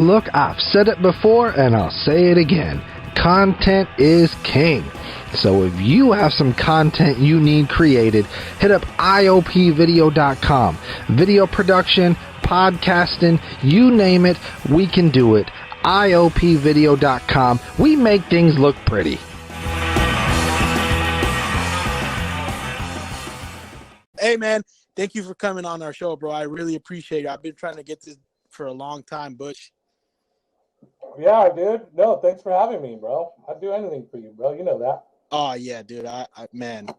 look, I've said it before and I'll say it again. Content is king. So if you have some content you need created, hit up iopvideo.com. Video production, podcasting, you name it, we can do it. iopvideo.com. We make things look pretty. Hey, man, thank you for coming on our show, bro. I really appreciate it. I've been trying to get this for a long time, Butch. Yeah, dude. No, thanks for having me, bro. I'd do anything for you, bro. You know that. Oh yeah, dude. When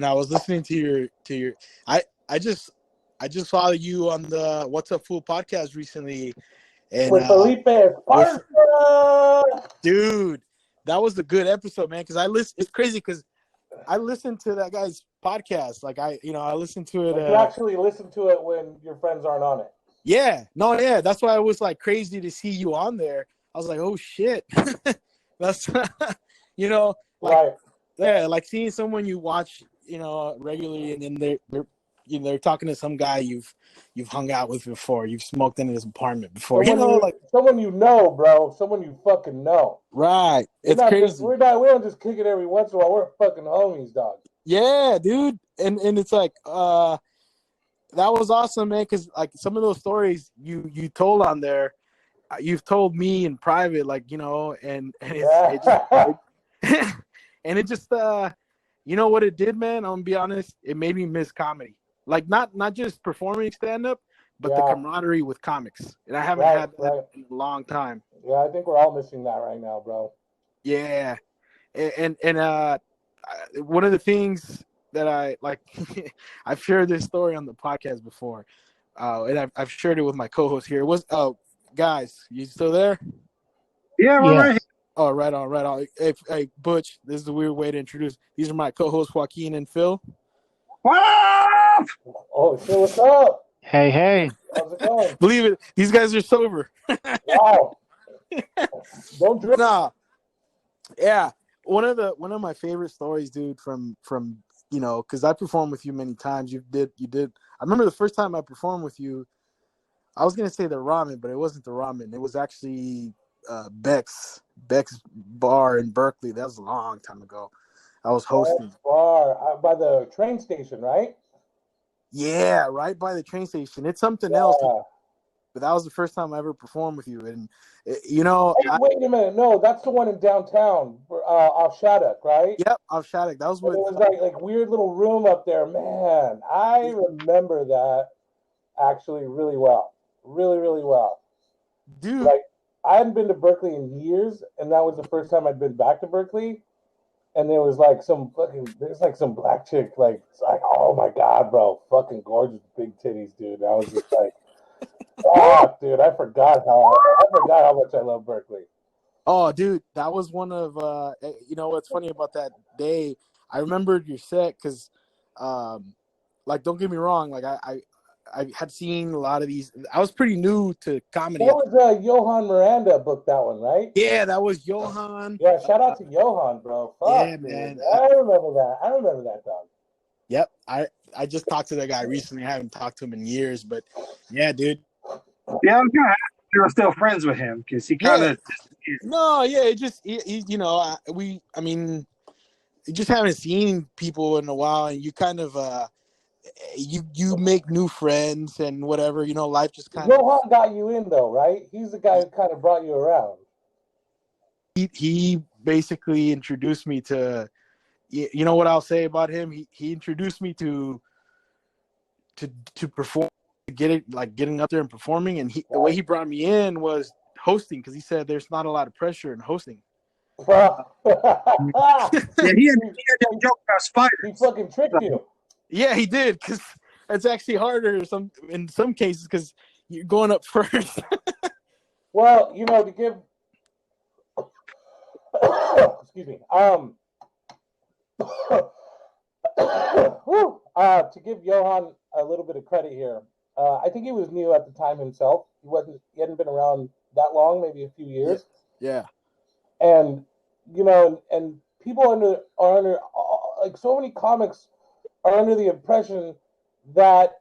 I was listening to your, I just saw you on the What's Up Fool podcast recently, and with Felipe dude, that was a good episode, man. Because it's crazy because I listened to that guy's podcast. Like I listened to it. You actually listen to it when your friends aren't on it. Yeah, no, yeah. That's why it was like crazy to see you on there. I was like, oh shit, that's. Right. Yeah, like seeing someone you watch, regularly, and then they're talking to some guy you've hung out with before, you've smoked in his apartment before, someone you know, bro, someone you fucking know. Right, it's crazy. We don't just kick it every once in a while. We're fucking homies, dog. Yeah, dude, and it's like that was awesome, man. Because like some of those stories you told on there, you've told me in private, and and it just you know what it did, man? I'm gonna be honest, it made me miss comedy. Like not just performing stand-up, but the camaraderie with comics. And I haven't had that in a long time. Yeah, I think we're all missing that right now, bro. Yeah. And one of the things that I like I've shared this story on the podcast before. And I've shared it with my co-host here. It was guys, you still there? Yeah, we're right here. Oh, right on. Hey, Butch, this is a weird way to introduce. These are my co-hosts, Joaquin and Phil. What up? Oh, shit, what's up? Hey. How's it going? Believe it, these guys are sober. Wow. Don't drink. Nah. Yeah. One of my favorite stories, dude, from because I performed with you many times. You did. I remember the first time I performed with you, I was gonna say the ramen, but it wasn't the ramen. It was actually Beck's bar in Berkeley. That was a long time ago. I was hosting. Beck's bar by the train station, right? Yeah, right by the train station. It's something else, but that was the first time I ever performed with you. And Hey, wait a minute. No, that's the one in downtown, off Shattuck, right? Yep, off Shattuck. That was what it was like weird little room up there. Man, I remember that actually really well. Really, really well. Dude. Like, I hadn't been to Berkeley in years, and that was the first time I'd been back to Berkeley. And there was like some black chick, like, it's like, oh my God, bro, fucking gorgeous, big titties, dude. I was just like, fuck, dude, I forgot how much I love Berkeley. Oh, dude, that was one of, what's funny about that day, I remembered your set because, don't get me wrong, like, I had seen a lot of these. I was pretty new to comedy. That was Johan Miranda booked that one, right? Yeah, that was Johan. Yeah, shout out to Johan, bro. Fuck, yeah, man. Dude. I remember that, dog. Yep. I just talked to that guy recently. I haven't talked to him in years, but yeah, dude. Yeah, I was gonna ask if you were still friends with him because he kind of. No, yeah, it just you just haven't seen people in a while, and you kind of you make new friends and whatever, life just kind of. Johan got you in though, right? He's the guy who kind of brought you around. He basically introduced me to, you know what I'll say about him? He introduced me to perform, getting up there and performing, and the way he brought me in was hosting, because he said there's not a lot of pressure in hosting. Yeah, he had that joke about spiders. He fucking tricked you. Yeah, he did, because it's actually harder in some cases because you're going up first. Well, to give excuse me, to give Johan a little bit of credit here, I think he was new at the time himself. He hadn't been around that long, maybe a few years. Yeah. And and people are under like so many comics are under the impression that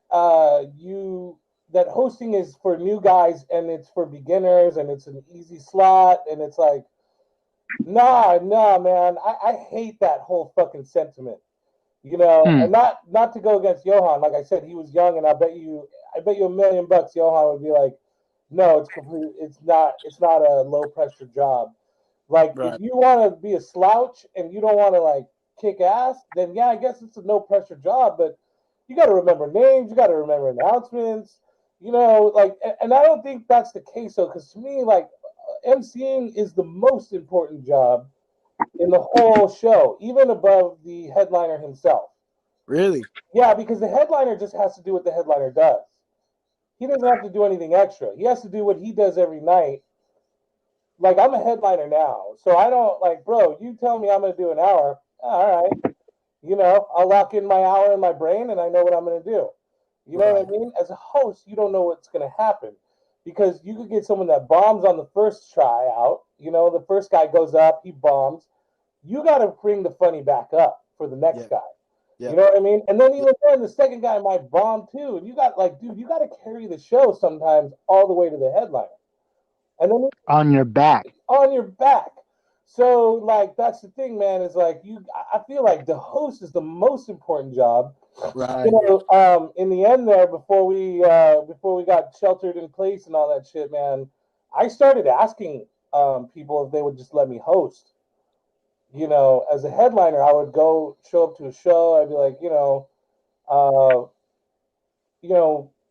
you that hosting is for new guys and it's for beginners and it's an easy slot and it's like, nah, man. I hate that whole fucking sentiment. You know, and not to go against Johan. Like I said, he was young, and I bet you $1 million Johan would be like, no, it's not a low pressure job. Like if you want to be a slouch and you don't want to like kick ass, then yeah, I guess it's a no pressure job. But you got to remember names, you got to remember announcements. You know, like, and I don't think that's the case though, because to me, like, emceeing is the most important job in the whole show, even above the headliner himself. Really? Yeah, because the headliner just has to do what the headliner does. He doesn't have to do anything extra. He has to do what he does every night. Like, I'm a headliner now, so I don't, like, bro, you tell me I'm going to do an hour, all right. You know, I'll lock in my hour in my brain, and I know what I'm going to do. You know what I mean? As a host, you don't know what's going to happen. Because you could get someone that bombs on the first tryout. You know, the first guy goes up, he bombs. You got to bring the funny back up for the next guy. Yeah. You know what I mean? And then even then, the second guy might bomb too. And you got, like, dude, you got to carry the show sometimes all the way to the headliner. And then on your back. On your back. So, like, that's the thing, man, is like, I feel like the host is the most important job. Right. You know, in the end there, before we got sheltered in place and all that shit, man, I started asking people if they would just let me host. You know, as a headliner, I would show up to a show. I'd be like,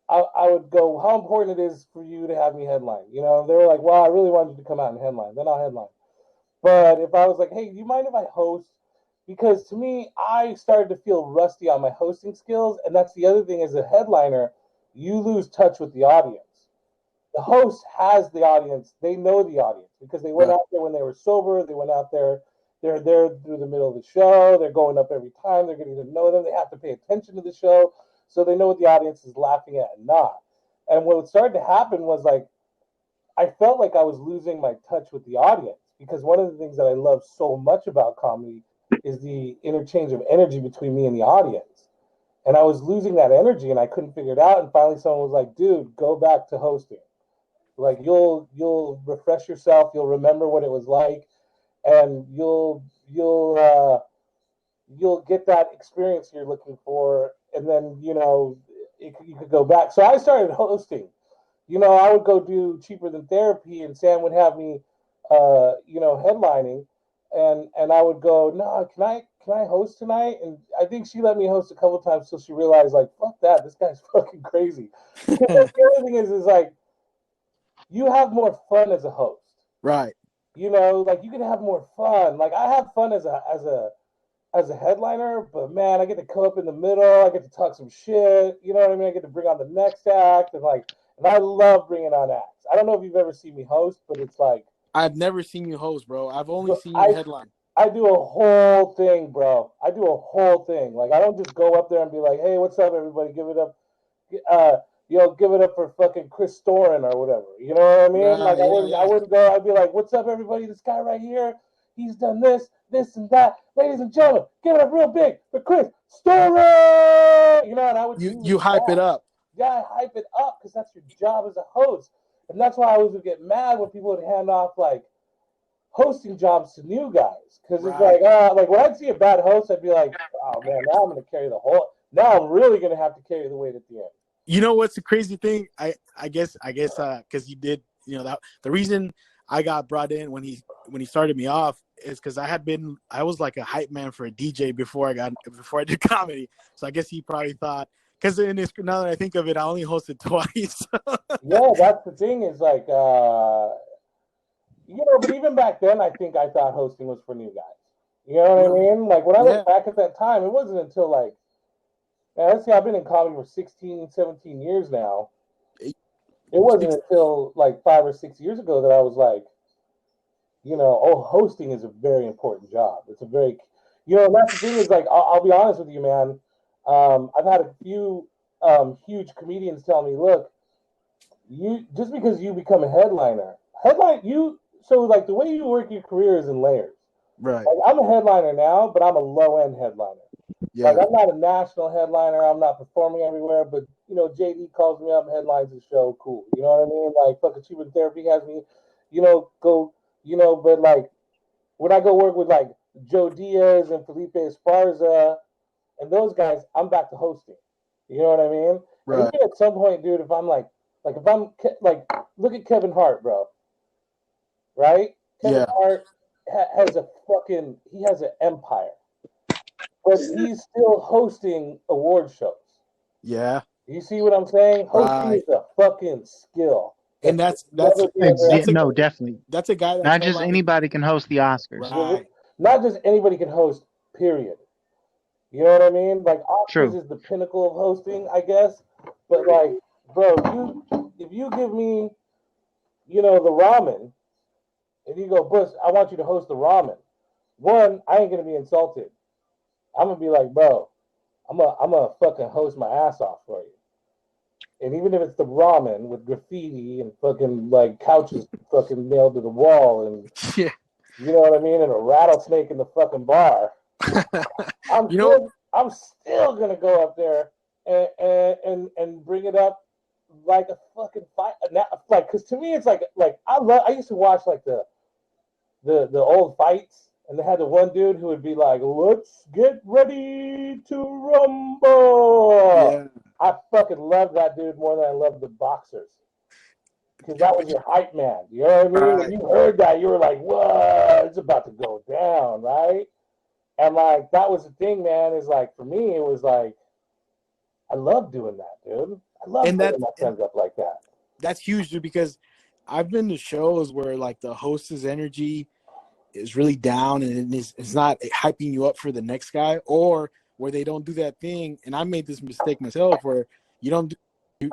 I would go, how important it is for you to have me headline. You know, they were like, well, I really wanted you to come out and headline. Then I'll headline. But if I was like, hey, do you mind if I host? Because to me, I started to feel rusty on my hosting skills. And that's the other thing, as a headliner, you lose touch with the audience. The host has the audience. They know the audience because they went out there when they were sober. They went out there. They're there through the middle of the show. They're going up every time. They're getting to know them. They have to pay attention to the show. So they know what the audience is laughing at and not. And what started to happen was, like, I felt like I was losing my touch with the audience, because one of the things that I love so much about comedy is the interchange of energy between me and the audience. And I was losing that energy and I couldn't figure it out. And finally someone was like, dude, go back to hosting. Like, you'll refresh yourself. You'll remember what it was like. And you'll get that experience you're looking for. And then, you know, you could go back. So I started hosting. You know, I would go do Cheaper Than Therapy, and Sam would have me, headlining, and I would go, no, can I host tonight? And I think she let me host a couple times till she realized, like, fuck that, this guy's fucking crazy. The other thing is like, you have more fun as a host, right? You know, like, you can have more fun. Like, I have fun as a headliner, but man, I get to come up in the middle. I get to talk some shit. You know what I mean? I get to bring on the next act, and I love bringing on acts. I don't know if you've ever seen me host, but it's like, I've never seen you host, bro. I've only seen you headline. I do a whole thing, bro. I do a whole thing. Like, I don't just go up there and be like, hey, what's up, everybody? Give it up. Give it up for fucking Chris Storin or whatever. You know what I mean? I wouldn't go. I'd be like, what's up, everybody? This guy right here, he's done this, and that. Ladies and gentlemen, give it up real big for Chris Storin. You know, and I would you hype it up. Yeah, I hype it up because that's your job as a host. And that's why I always would get mad when people would hand off, like, hosting jobs to new guys. Because it's like when I'd see a bad host, I'd be like, oh, man, now I'm going to carry the whole – now I'm really going to have to carry the weight at the end. You know what's the crazy thing? I guess because you did, you know, that the reason I got brought in when he started me off is because I was like a hype man for a DJ before I did comedy. So I guess he probably thought – because now that I think of it, I only hosted twice. Yeah, that's the thing is, like, you know, but even back then, I think I thought hosting was for new guys. You know what I mean? Like, when I look back at that time, it wasn't until, like, man, let's see, I've been in comedy for 16, 17 years now. It wasn't until, like, 5 or 6 years ago that I was like, you know, hosting is a very important job. It's a very, you know, and that's the thing is, like, I'll be honest with you, man. I've had a few huge comedians tell me, look, you just because you become a headliner, so like the way you work your career is in layers. Right. Like, I'm a headliner now, but I'm a low-end headliner. Yeah. Like, I'm not a national headliner. I'm not performing everywhere, but, you know, JD calls me up, headlines the show, cool. You know what I mean? Like, fucking Achievement Therapy has me, you know, go, you know, but, like, when I go work with, like, Joe Diaz and Felipe Esparza and those guys, I'm back to hosting. You know what I mean? Right. And even at some point, dude, if I'm, like, if I'm, like, look at Kevin Hart, bro. Right? Kevin Hart has a fucking, he has an empire. But he's still hosting award shows. Yeah. You see what I'm saying? Hosting is a fucking skill. And that's no, definitely. That's a guy that not just anybody can host the Oscars. Right. Not just anybody can host, period. You know what I mean? Like, Oscars is the pinnacle of hosting, I guess. But, like, bro, if you give me, you know, the ramen, and you go, Butch, I want you to host the ramen. One, I ain't gonna be insulted. I'm gonna be like, bro, I'm gonna fucking host my ass off for you. And even if it's the ramen with graffiti and fucking, like, couches fucking nailed to the wall and yeah, you know what I mean, and a rattlesnake in the fucking bar, I'm still gonna go up there and bring it up like a fucking fight. Like, because to me it's like I used to watch like the old fights. And they had the one dude who would be like, let's get ready to rumble. Yeah. I fucking love that dude more than I love the boxers. Because that was your hype man. You know what I mean? Right. When you heard that, you were like, whoa, it's about to go down, right? And, like, that was the thing, man, is like, for me, it was like, I love doing that, dude. I love putting my friends up like that. That's huge, dude, because I've been to shows where, like, the host's energy is really down and it's not hyping you up for the next guy, or where they don't do that thing. And I made this mistake myself where you don't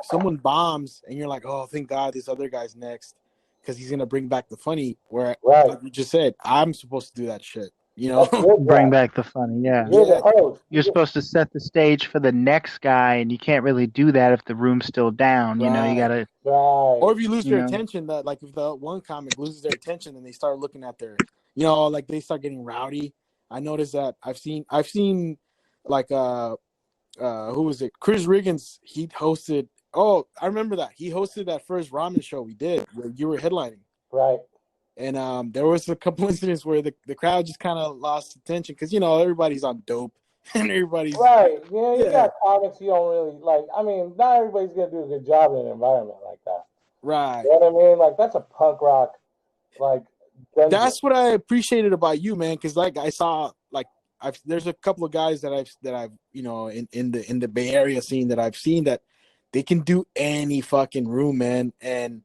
someone bombs and you're like, oh, thank God this other guy's next because he's gonna bring back the funny. Where like you just said, I'm supposed to do that shit. You know, bring back the funny. Yeah, you're the host. You're supposed to set the stage for the next guy, and you can't really do that if the room's still down. Right. You know, you gotta. Or if you lose their attention, that like if the one comic loses their attention and they start looking at their, you know, like they start getting rowdy. I noticed that I've seen like who was it? Chris Riggins. He hosted. Oh, I remember that he hosted that first ramen show we did where you were headlining. Right. And there was a couple incidents where the crowd just kind of lost attention because, you know, everybody's on dope and everybody's right. Yeah, you got comics you don't really like. I mean, not everybody's gonna do a good job in an environment like that. Right. You know what I mean? Like, that's a punk rock. Like, dungeon. That's what I appreciated about you, man. Because like I saw, like there's a couple of guys that I've you know in the Bay Area scene that I've seen that they can do any fucking room, man. And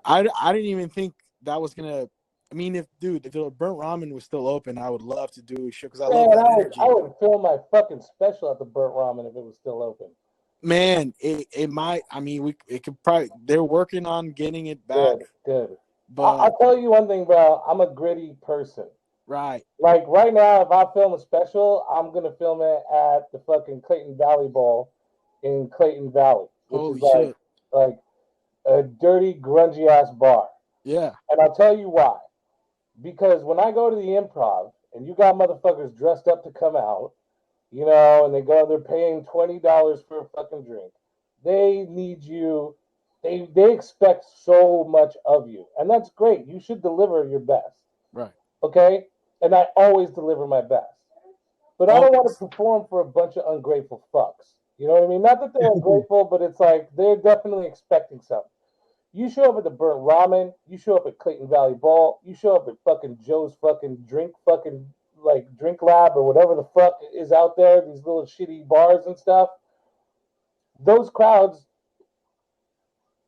I didn't even think that was gonna. I mean, if the Burnt Ramen was still open, I would love to do a show because I love that energy. I would film my fucking special at the Burnt Ramen if it was still open. Man, it might. I mean, it could probably. They're working on getting it back. Good. But I'll tell you one thing, bro. I'm a gritty person. Right. Like right now, if I film a special, I'm gonna film it at the fucking Clayton Valley Bowl in Clayton Valley, which is like a dirty, grungy ass bar. Yeah. And I'll tell you why. Because when I go to the Improv and you got motherfuckers dressed up to come out, you know, and they're paying $20 for a fucking drink. They need you. They expect so much of you, and that's great. You should deliver your best. Right. Okay. And I always deliver my best. But I don't want to perform for a bunch of ungrateful fucks. You know what I mean? Not that they're ungrateful, but it's like they're definitely expecting something. You show up at the Burnt Ramen, you show up at Clayton Valley Ball, you show up at fucking Joe's fucking drink lab or whatever the fuck is out there, these little shitty bars and stuff. Those crowds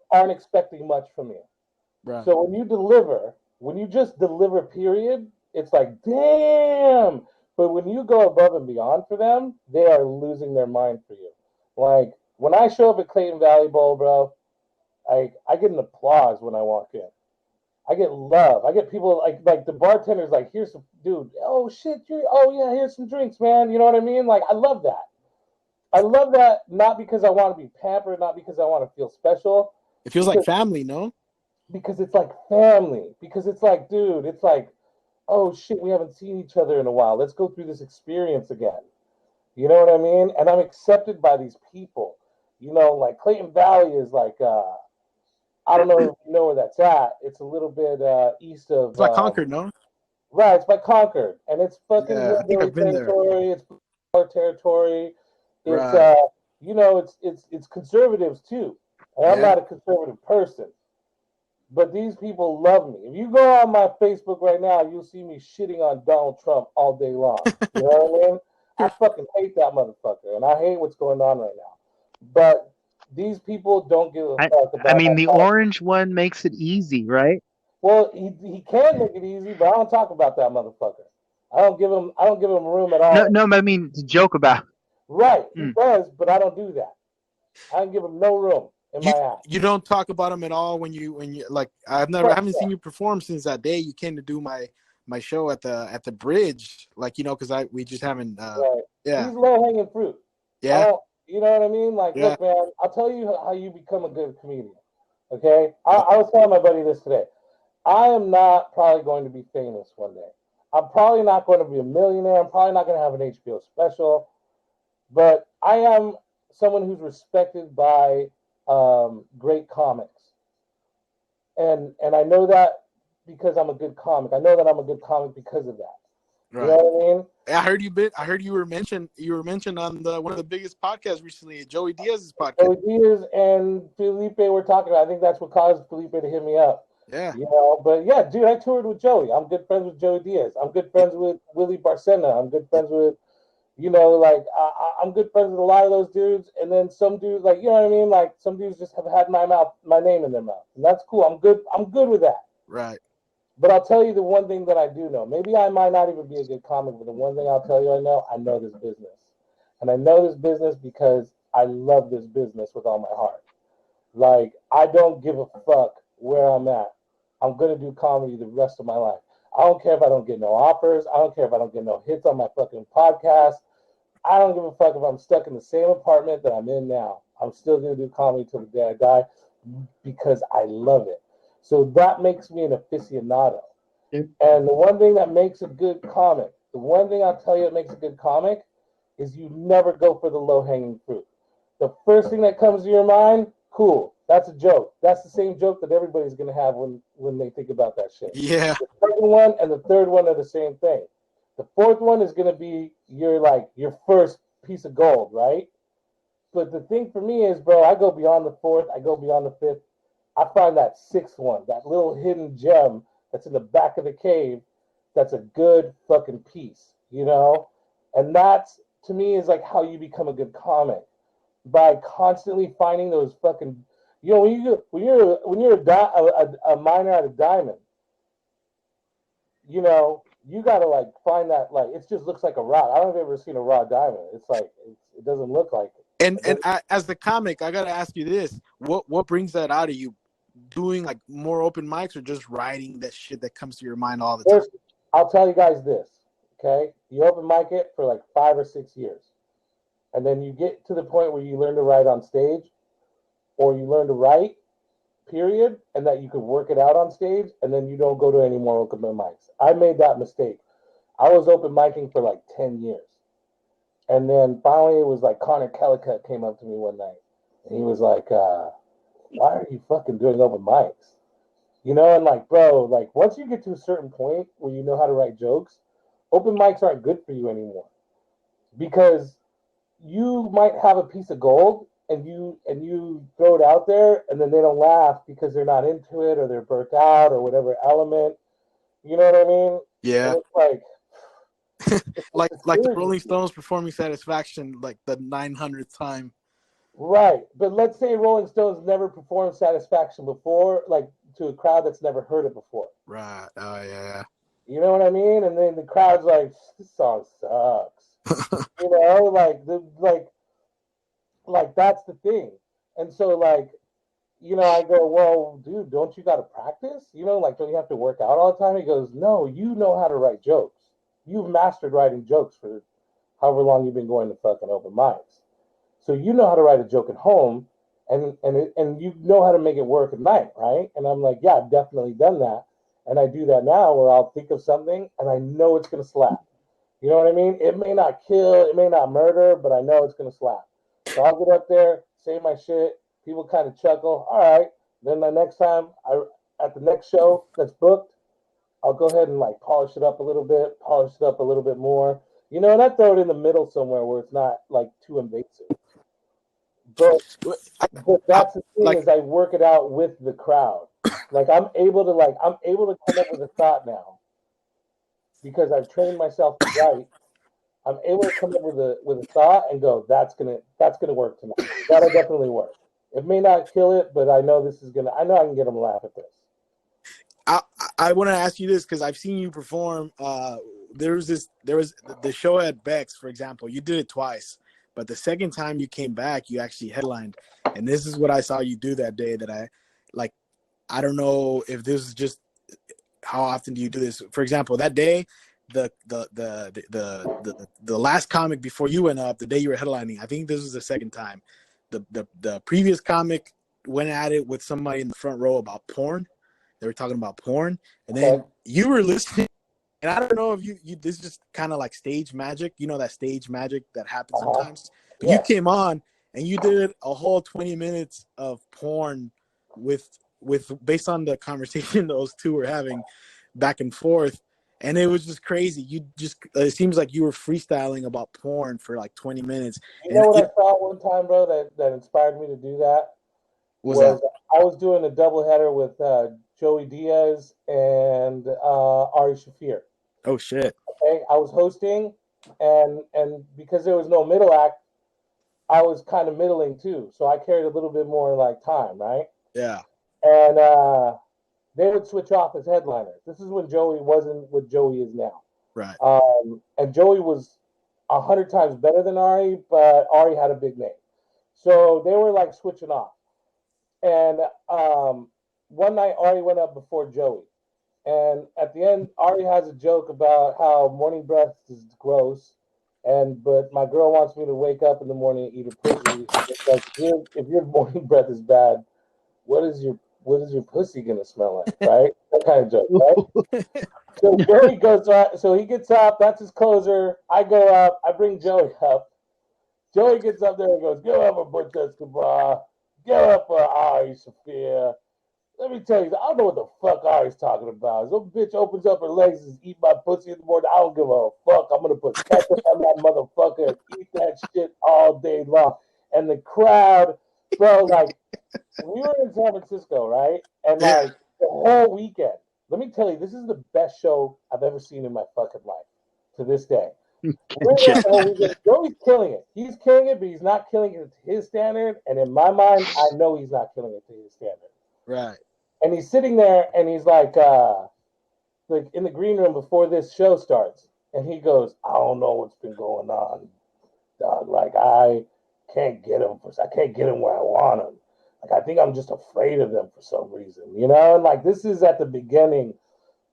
aren't expecting much from you. Right. So when you just deliver, period, it's like, damn. But when you go above and beyond for them, they are losing their mind for you. Like, when I show up at Clayton Valley Bowl, bro, I get an applause when I walk in. I get love. I get people like the bartender's like, here's some dude. Oh shit, here's some drinks, man. You know what I mean? Like, I love that. I love that not because I want to be pampered, not because I want to feel special. It feels like family, no? Because it's like family. Because it's like, dude, it's like, oh shit, we haven't seen each other in a while. Let's go through this experience again. You know what I mean? And I'm accepted by these people. You know, like Clayton Valley is like, I don't know if you know where that's at. It's a little bit east of. It's like Concord, no? Right, it's by Concord, and it's fucking Yeah, I think hillbilly I've been there. territory. It's territory. It's Right. you know, it's conservatives too. And I'm Yeah. not a conservative person, but these people love me. If you go on my Facebook right now, you'll see me shitting on Donald Trump all day long. You know what I mean? I fucking hate that motherfucker, and I hate what's going on right now. But these people don't give a fuck about. I mean, the orange one makes it easy, right? Well, he can make it easy, but I don't talk about that motherfucker. I don't give him room at all. No, I mean to joke about. Right, he does, but I don't do that. I don't give him no room in my ass. You don't talk about him at all when you like. I haven't seen you perform since that day you came to do my show at the bridge. Like, you know, because we just haven't. Right. Yeah. He's low hanging fruit. Yeah. You know what I mean? Like, Yeah. Look, man, I'll tell you how you become a good comedian. Okay, I was telling my buddy this today. I am not probably going to be famous one day. I'm probably not going to be a millionaire. I'm probably not going to have an HBO special. But I am someone who's respected by great comics. And I know that because I'm a good comic. I know that I'm a good comic because of that. Right. You know what I mean? I heard you were mentioned on one of the biggest podcasts recently, Joey Diaz's podcast. Joey Diaz and Felipe were talking about. I think that's what caused Felipe to hit me up. Yeah. You know, but yeah, dude, I toured with Joey. I'm good friends with Joey Diaz. I'm good friends with Willie Barcena. I'm good friends with, you know, like I'm good friends with a lot of those dudes. And then some dudes, like, you know what I mean? Like some dudes just have had my name in their mouth, and that's cool. I'm good with that. Right. But I'll tell you the one thing that I do know. Maybe I might not even be a good comic, but the one thing I'll tell you I know this business, and I know this business because I love this business with all my heart. Like, I don't give a fuck where I'm at. I'm going to do comedy the rest of my life. I don't care if I don't get no offers. I don't care if I don't get no hits on my fucking podcast. I don't give a fuck if I'm stuck in the same apartment that I'm in now. I'm still going to do comedy till the day I die because I love it. So that makes me an aficionado. And the one thing that makes a good comic, the one thing I'll tell you that makes a good comic is you never go for the low-hanging fruit. The first thing that comes to your mind, cool. That's a joke. That's the same joke that everybody's going to have when they think about that shit. Yeah. The second one and the third one are the same thing. The fourth one is going to be your first piece of gold, right? But the thing for me is, bro, I go beyond the fourth. I go beyond the fifth. I find that sixth one, that little hidden gem that's in the back of the cave, that's a good fucking piece, you know? And that's, to me, is like how you become a good comic. By constantly finding those fucking, you know, when you're a miner at a diamond, you know, you gotta like find that, like, it just looks like a rock. I don't know if you've ever seen a raw diamond. It's like it doesn't look like it. And as the comic, I gotta ask you this: what brings that out of you? Doing like more open mics or just writing that shit that comes to your mind all the time? First, I'll tell you guys this, okay? You open mic it for like 5 or 6 years. And then you get to the point where you learn to write on stage, or you learn to write, period, and that you can work it out on stage, and then you don't go to any more open mics. I made that mistake. I was open micing for like 10 years. And then finally it was like Connor Kellicott came up to me one night, and he was like, why are you fucking doing open mics? You know, and like, bro, like once you get to a certain point where you know how to write jokes, open mics aren't good for you anymore. Because you might have a piece of gold and you throw it out there and then they don't laugh because they're not into it or they're burnt out or whatever element. You know what I mean? Yeah. And it's like the Rolling Stones performing Satisfaction like the 900th time. Right. But let's say Rolling Stones never performed Satisfaction before, like to a crowd that's never heard it before. Right. Oh yeah. You know what I mean? And then the crowd's like, this song sucks. You know, like that's the thing. And so like, you know, I go, well, dude, don't you got to practice? You know, like, don't you have to work out all the time? He goes, no, you know how to write jokes. You've mastered writing jokes for however long you've been going to fucking open mics. So you know how to write a joke at home, and you know how to make it work at night, right? And I'm like, yeah, I've definitely done that. And I do that now where I'll think of something, and I know it's going to slap. You know what I mean? It may not kill, it may not murder, but I know it's gonna slap. So I'll get up there, say my shit. People kind of chuckle. All right. Then the next time, at the next show that's booked, I'll go ahead and like polish it up a little bit, polish it up a little bit more. You know, and I throw it in the middle somewhere where it's not like too invasive. But that's the thing Like, is I work it out with the crowd. Like I'm able to come up with a thought now because I've trained myself to write. I'm able to come up with a thought and go, that's gonna work tonight. That'll definitely work. It may not kill it, but I know I know I can get them to laugh at this. I want to ask you this because I've seen you perform. There was the show at Beck's, for example. You did it twice, but the second time you came back, you actually headlined. And this is what I saw you do that day. That I don't know if this is just how often do you do this. For example, that day, the last comic before you went up, the day you were headlining, I think this was the second time. The previous comic went at it with somebody in the front row about porn. They were talking about porn, and then you were listening. And I don't know if you this is just kind of like stage magic. You know that stage magic that happens sometimes. But you came on and you did a whole 20 minutes of porn with based on the conversation those two were having back and forth, and it was just crazy. You just it seems like you were freestyling about porn for like 20 minutes. You know what I saw one time, bro, that inspired me to do that? I was doing a doubleheader with Joey Diaz and Ari Shafir. Oh shit! Okay, I was hosting, and because there was no middle act, I was kind of middling too. So I carried a little bit more like time, right? Yeah. And they would switch off as headliners. This is when Joey wasn't what Joey is now. Right. And Joey was 100 times better than Ari, but Ari had a big name. So they were like switching off. And one night Ari went up before Joey. And at the end, Ari has a joke about how morning breath is gross. But my girl wants me to wake up in the morning and eat a pussy. It's like, if your morning breath is bad, what is your pussy gonna smell like, right? That kind of joke, right? So Joey goes up, so he gets up, that's his closer. I go up, I bring Joey up. Joey gets up there and goes, "Give up a Butch Escobar, give up for Ari Sophia." Let me tell you, I don't know what the fuck Ari's talking about. Some bitch opens up her legs and eat my pussy in the morning. I don't give a fuck. I'm gonna put ketchup on that motherfucker and eat that shit all day long. And the crowd, bro, like, we were in San Francisco, right? And like the whole weekend, let me tell you, this is the best show I've ever seen in my fucking life to this day. Joey's killing it. He's killing it, but he's not killing it to his standard. And in my mind, I know he's not killing it to his standard. Right. And he's sitting there and he's like in the green room before this show starts. And he goes, "I don't know what's been going on, dog. Like, I can't get him where I want him. Like, I think I'm just afraid of them for some reason, you know?" And like, this is at the beginning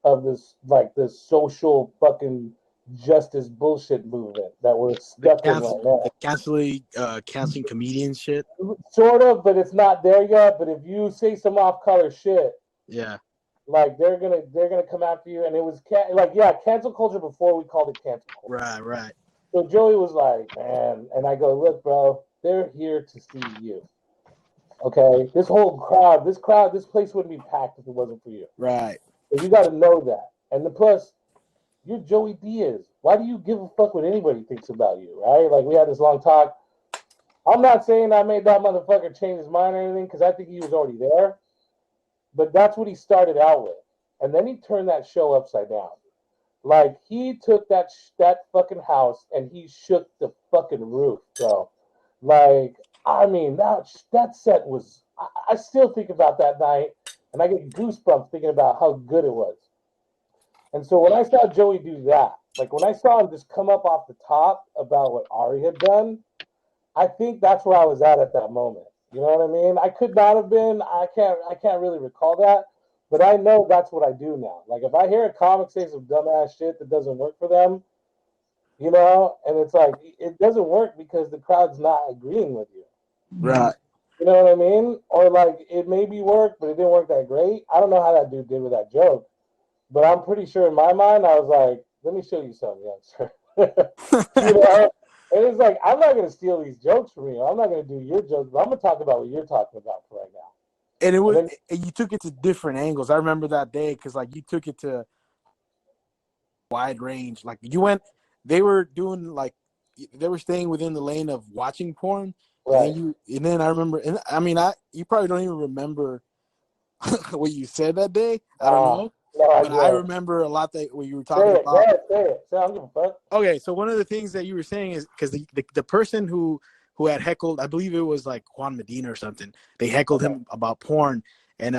of this, like, this social fucking justice bullshit movement that we're stuck in right now. Canceling comedian shit. Sort of, but it's not there yet. But if you say some off-color shit, yeah, like they're gonna come after you. And it was cancel culture before we called it cancel culture. Right. So Joey was like, "Man," and I go, "Look, bro, they're here to see you. Okay, this place wouldn't be packed if it wasn't for you. Right. So you got to know that. And the plus, you're Joey Diaz. Why do you give a fuck what anybody thinks about you, right? Like, we had this long talk. I'm not saying I made that motherfucker change his mind or anything, because I think he was already there. But that's what he started out with. And then he turned that show upside down. Like, he took that fucking house and he shook the fucking roof, bro. Like, I mean, that set was... I still think about that night, and I get goosebumps thinking about how good it was. And so when I saw Joey do that, like when I saw him just come up off the top about what Ari had done, I think that's where I was at that moment. You know what I mean? I could not have been. I can't really recall that, but I know that's what I do now. Like, if I hear a comic say some dumbass shit that doesn't work for them, you know, and it's like, it doesn't work because the crowd's not agreeing with you. Right. You know what I mean? Or like, it maybe worked, but it didn't work that great. I don't know how that dude did with that joke. But I'm pretty sure in my mind, I was like, "Let me show you something, youngster." You know, and it's like I'm not gonna steal these jokes from you. I'm not gonna do your jokes, but I'm gonna talk about what you're talking about for right now. And it was, then, and you took it to different angles. I remember that day because like you took it to wide range. Like you went, they were doing like they were staying within the lane of watching porn, right. and then I remember, and I mean, you probably don't even remember what you said that day. I don't know, No, but I remember a lot that what you were say talking it, about. say it. I don't give a fuck. Okay, so one of the things that you were saying is because the person who had heckled, I believe it was like Juan Medina or something. They heckled him about porn, and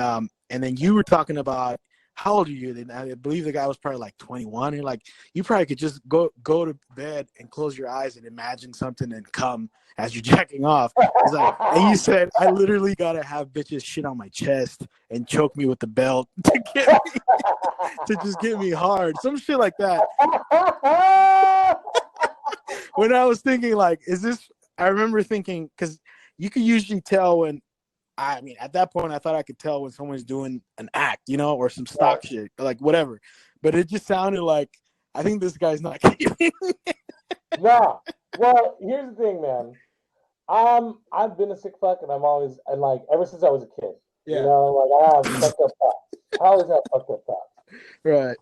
then you were talking about how old are you? And I believe the guy was probably like 21. And like you probably could just go to bed and close your eyes and imagine something and come as you're jacking off. He's like, and you said, I literally gotta have bitches shit on my chest and choke me with the belt to get me to just get me hard, some shit like that. When I was thinking, like, is this? I remember thinking because you could usually tell when. I mean, at that point, I thought I could tell when someone's doing an act, you know, or some stock shit, like whatever. But it just sounded like I think this guy's not kidding. Nah. Well, here's the thing, man. I've been a sick fuck, and like ever since I was a kid. Yeah. You know, like I have fucked up thoughts. I always have fucked up thoughts. Right.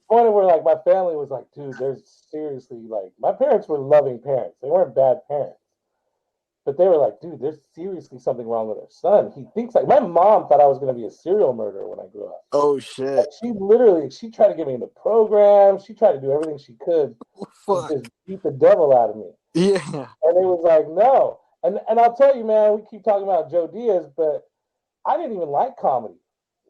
Point where like my family was like, dude, there's seriously like my parents were loving parents. They weren't bad parents. But they were like, dude, there's seriously something wrong with our son. He thinks like my mom thought I was gonna be a serial murderer when I grew up. Oh shit. Like, she tried to get me into programs. She tried to do everything she could to just beat the devil out of me. Yeah. And it was like, no. And I'll tell you, man, we keep talking about Joe Diaz, but I didn't even like comedy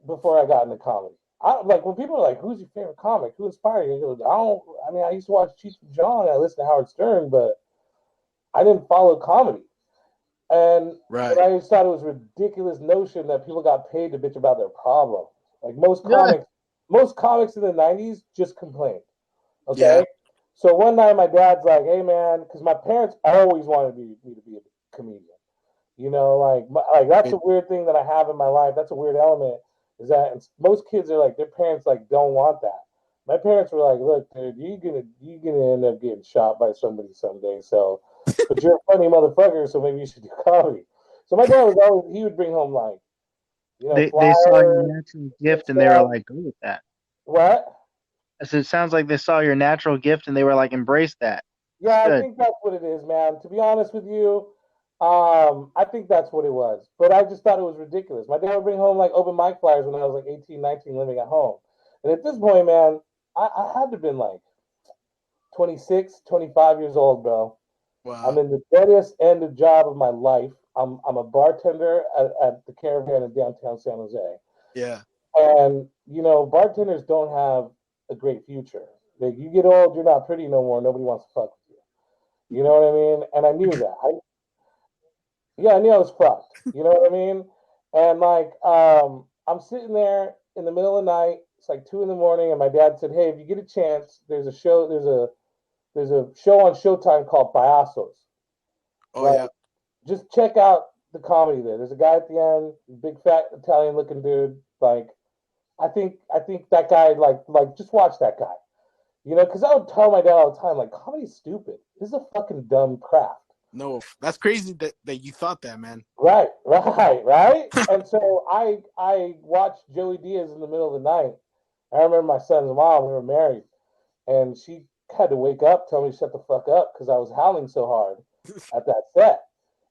before I got into comedy. Like when people are like, who's your favorite comic? Who inspired you? I used to watch Cheech and John, I listened to Howard Stern, but I didn't follow comedy. And I just thought it was a ridiculous notion that people got paid to bitch about their problem. Like most comics in the 90s just complained. Okay? Yeah. So one night my dad's like, hey man, because my parents always wanted me to be a comedian. You know, like that's a weird thing that I have in my life. That's a weird element, is that most kids are like, their parents like don't want that. My parents were like, look, dude, you're gonna end up getting shot by somebody someday. So, but you're a funny motherfucker, so maybe you should do comedy. So my dad he would bring home like, you know, they saw your natural gift and they were like, go with that. What? I said, it sounds like they saw your natural gift and they were like, embrace that. Yeah, I think that's what it is, man. To be honest with you, I think that's what it was. But I just thought it was ridiculous. My dad would bring home like open mic flyers when I was like 18, 19, living at home. And at this point, man, I had to have been like 26, 25 years old, bro. Wow. I'm in the deadest end of job of my life. I'm a bartender at the Caravan in downtown San Jose. Yeah. And, you know, bartenders don't have a great future. Like, you get old, you're not pretty no more. Nobody wants to fuck with you. You know what I mean? And I knew that. I knew I was fucked. You know what I mean? And like, I'm sitting there in the middle of the night. It's like 2 a.m, and my dad said, "Hey, if you get a chance, there's a show on Showtime called Payasos. Oh yeah. Just check out the comedy there. There's a guy at the end, big fat Italian looking dude. Like, I think that guy like just watch that guy. You know, because I would tell my dad all the time, like, comedy's stupid. This is a fucking dumb craft. No, that's crazy that you thought that, man. Right. And so I watched Joey Diaz in the middle of the night. I remember my son's mom, we were married, and she had to wake up, tell me to shut the fuck up because I was howling so hard at that set.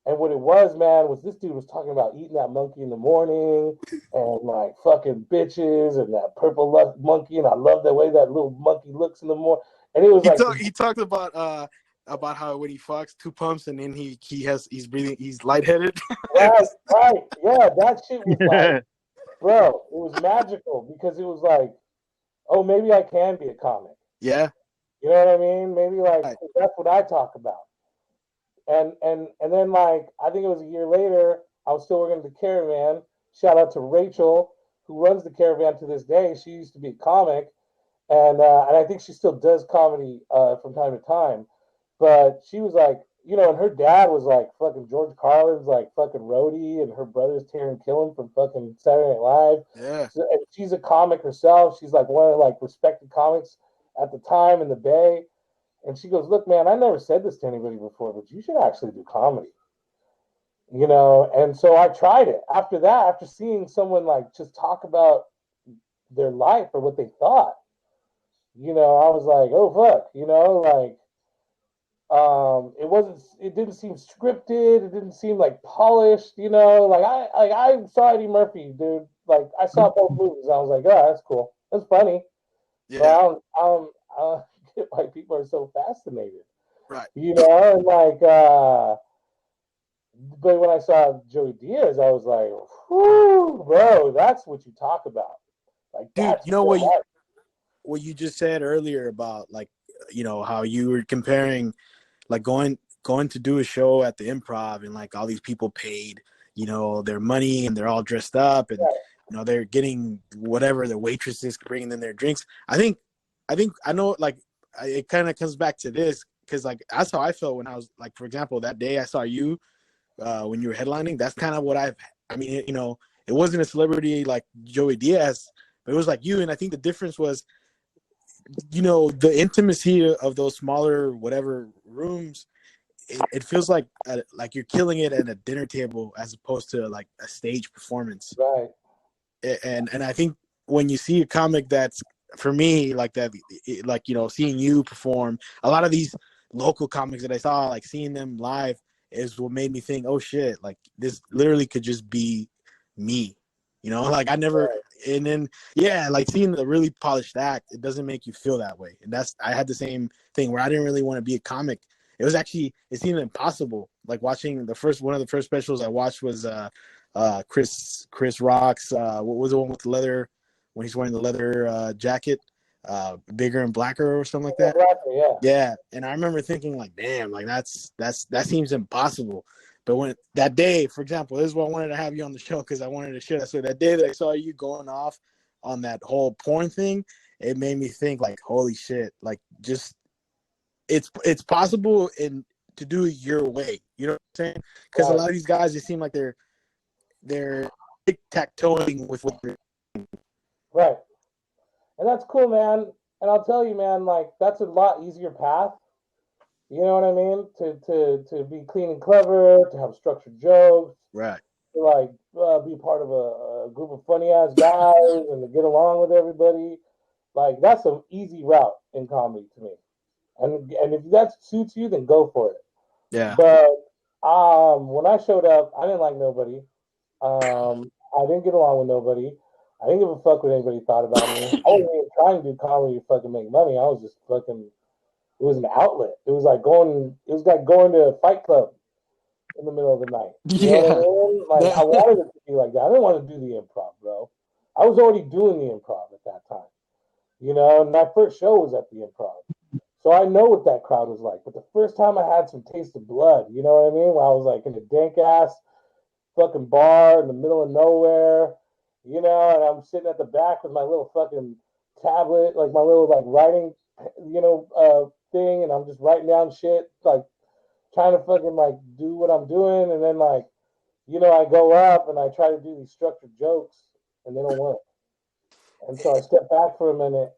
And what it was, man, was this dude was talking about eating that monkey in the morning and like fucking bitches and that purple monkey, and I love the way that little monkey looks in the morning. And it was he talked about how when he fucks 2 pumps and then he's breathing, he's lightheaded. Right. Yeah, that shit was like, bro, it was magical because it was like, oh, maybe I can be a comic. Yeah. You know what I mean? Maybe like that's what I talk about. And then like I think it was a year later, I was still working at the Caravan. Shout out to Rachel, who runs the Caravan to this day. She used to be a comic, and I think she still does comedy from time to time. But she was like, you know, and her dad was like fucking George Carlin's like fucking roadie, and her brother's Taron Killen from fucking Saturday Night Live. Yeah. So, and she's a comic herself. She's like one of like respected comics at the time in the Bay. And she goes, look, man, I never said this to anybody before, but you should actually do comedy. You know, and so I tried it. After that, after seeing someone like just talk about their life or what they thought, you know, I was like, oh fuck, you know, like it didn't seem scripted, it didn't seem like polished, you know, I saw Eddie Murphy, dude. Like I saw both movies, I was like, oh, that's cool. That's funny. Yeah. But I don't get why people are so fascinated. Right. You know, and like but when I saw Joey Diaz, I was like, whoo, bro, that's what you talk about. Like, Dude, that's you know what you just said earlier about, like, you know, how you were comparing, like, going to do a show at the Improv, and like all these people paid, you know, their money, and they're all dressed up, and you know, they're getting whatever, the waitresses bringing them their drinks. I think I know, like, it kind of comes back to this, because like that's how I felt when I was, like, for example, that day I saw you when you were headlining. That's kind of what I mean, you know, it wasn't a celebrity like Joey Diaz, but it was like you. And I think the difference was, you know, the intimacy of those smaller whatever rooms. It feels like you're killing it at a dinner table as opposed to like a stage performance. right. And I think when you see a comic that's, for me, like that, like, you know, seeing you perform, a lot of these local comics that I saw, like seeing them live is what made me think, oh shit, like this literally could just be me, you know, like I never, and then, yeah, like seeing the really polished act, it doesn't make you feel that way. And I had the same thing where I didn't really want to be a comic. It seemed impossible. Like watching one of the first specials I watched was Chris Rock's, what was the one with the leather, when he's wearing the leather jacket, Bigger and Blacker or something like that. Blacker, Yeah, and I remember thinking like, damn, like that seems impossible. But when that day, for example, this is why I wanted to have you on the show, because I wanted to share that. So that day that I saw you going off on that whole porn thing, it made me think like, holy shit, like just it's possible to do it your way. You know what I'm saying? Because a lot of these guys, it seem like they're tic-tac-toeing with what they're doing. Right. And that's cool, man. And I'll tell you, man, like that's a lot easier path. You know what I mean? To be clean and clever, to have structured jokes, Right. to like be part of a group of funny ass guys and to get along with everybody. Like that's an easy route in comedy to me. And if that suits you, then go for it. Yeah. But when I showed up, I didn't like nobody. I didn't get along with nobody. I didn't give a fuck what anybody thought about me. I wasn't even trying to do comedy to fucking make money. I was just fucking. It was an outlet. It was like going to a fight club in the middle of the night. You know what I mean? Like I wanted it to be like that. I didn't want to do the improv, bro. I was already doing the improv at that time. You know, and my first show was at the improv. So I know what that crowd was like. But the first time I had some taste of blood, you know what I mean? Where I was like in a dank ass fucking bar in the middle of nowhere, you know, and I'm sitting at the back with my little fucking tablet, like my little like writing, you know, thing, and I'm just writing down shit, like trying to fucking like do what I'm doing, and then like, you know, I go up and I try to do these structured jokes, and they don't work. And so I step back for a minute,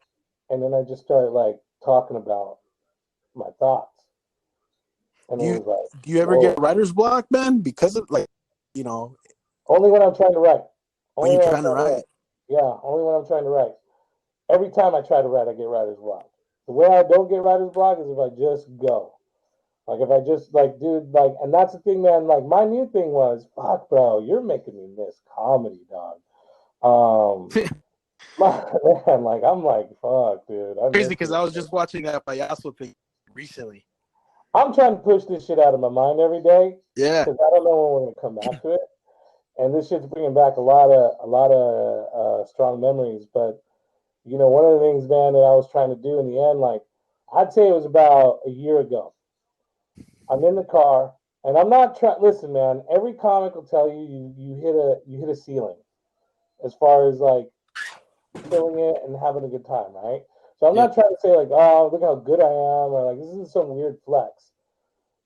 and then I just start like talking about my thoughts. And Do it was like, do you ever get writer's block, man? Because of like, you know, only when I'm trying to write. when you're trying to write. Yeah, only when I'm trying to write. Every time I try to write, I get writer's block. The way I don't get writer's block is if I just go. Like if I just like, dude, like, and that's the thing, man. Like my new thing was, fuck, bro, you're making me miss comedy, dog. Man, like I'm like, fuck, dude. Crazy, because I was just watching that payaso thing recently. I'm trying to push this shit out of my mind every day. Yeah. Because I don't know when we're gonna come back to it. And this shit's bringing back a lot of strong memories. But you know, one of the things, man, that I was trying to do in the end, like I'd say it was about a year ago. I'm in the car, and I'm not trying. Listen, man, every comic will tell you hit a ceiling as far as like killing it and having a good time, right? So I'm not trying to say like, oh, look how good I am, or like this is some weird flex.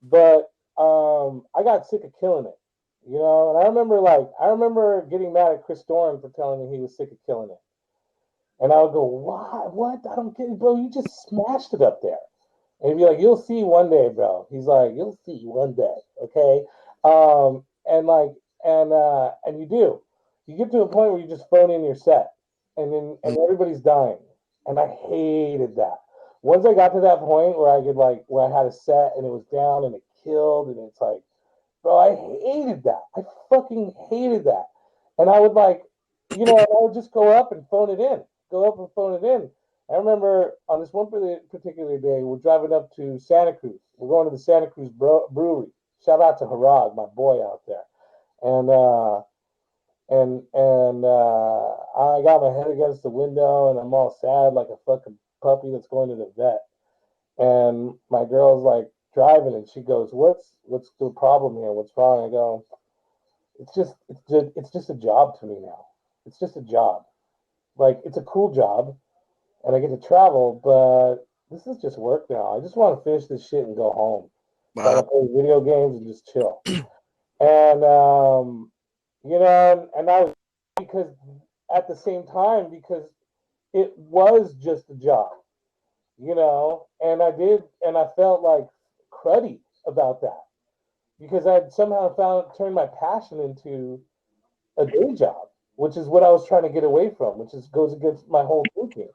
But I got sick of killing it, you know. And I remember getting mad at Chris Dorn for telling me he was sick of killing it. And I would go, why? What? I don't get it, bro. You just smashed it up there. And he'd be like, "You'll see one day, bro." He's like, "You'll see one day, okay?" And like, and you do. You get to a point where you just phone in your set, and everybody's dying, and I hated that. Once I got to that point where I could like where I had a set and it was down and it killed, and it's like, bro, I hated that. I fucking hated that. And I would like, I would just go up and phone it in. Go up and phone it in. I remember on this one particular day, we're driving up to Santa Cruz. We're going to the Santa Cruz Brewery. Shout out to Harag, my boy out there. And I got my head against the window, and I'm all sad like a fucking puppy that's going to the vet. And my girl's like driving, and she goes, "What's the problem here? What's wrong?" I go, it's just a job to me now. It's just a job. Like, it's a cool job, and I get to travel, but this is just work now. I just want to finish this shit and go home. So I can play video games and just chill. And and I was, because at the same time, because it was just a job, and I felt like cruddy about that, because I'd somehow turned my passion into a day job, which is what I was trying to get away from, which goes against my whole thinking.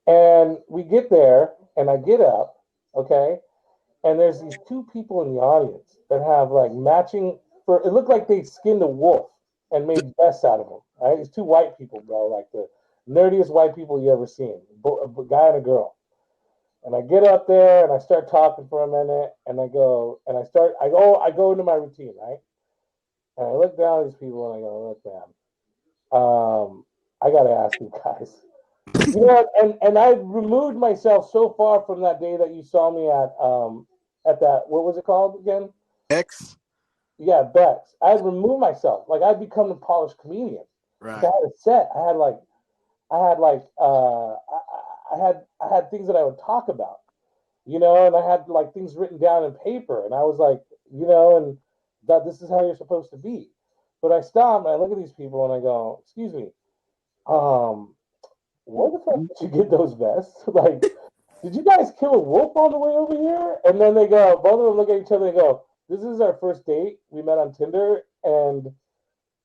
And we get there, and I get up, okay, and there's these two people in the audience that have like matching fur. It looked like they skinned a wolf and made vests out of them. Right, these two white people, bro, like the nerdiest white people you ever seen, a guy and a girl. And I get up there and I start talking for a minute, and I go into my routine, right? And I look down at these people and I go, "Look, man, I gotta ask you guys." And I removed myself so far from that day that you saw me at that, what was it called again? X. Yeah, Bex. I had removed myself. Like, I'd become a polished comedian. Right. I had a set. I had things that I would talk about, and I had like things written down in paper, and I was like, and that this is how you're supposed to be. But I stop and I look at these people and I go, "Excuse me, where the fuck did you get those vests? Like, did you guys kill a wolf on the way over here?" And then both of them look at each other and go, "This is our first date. We met on Tinder, and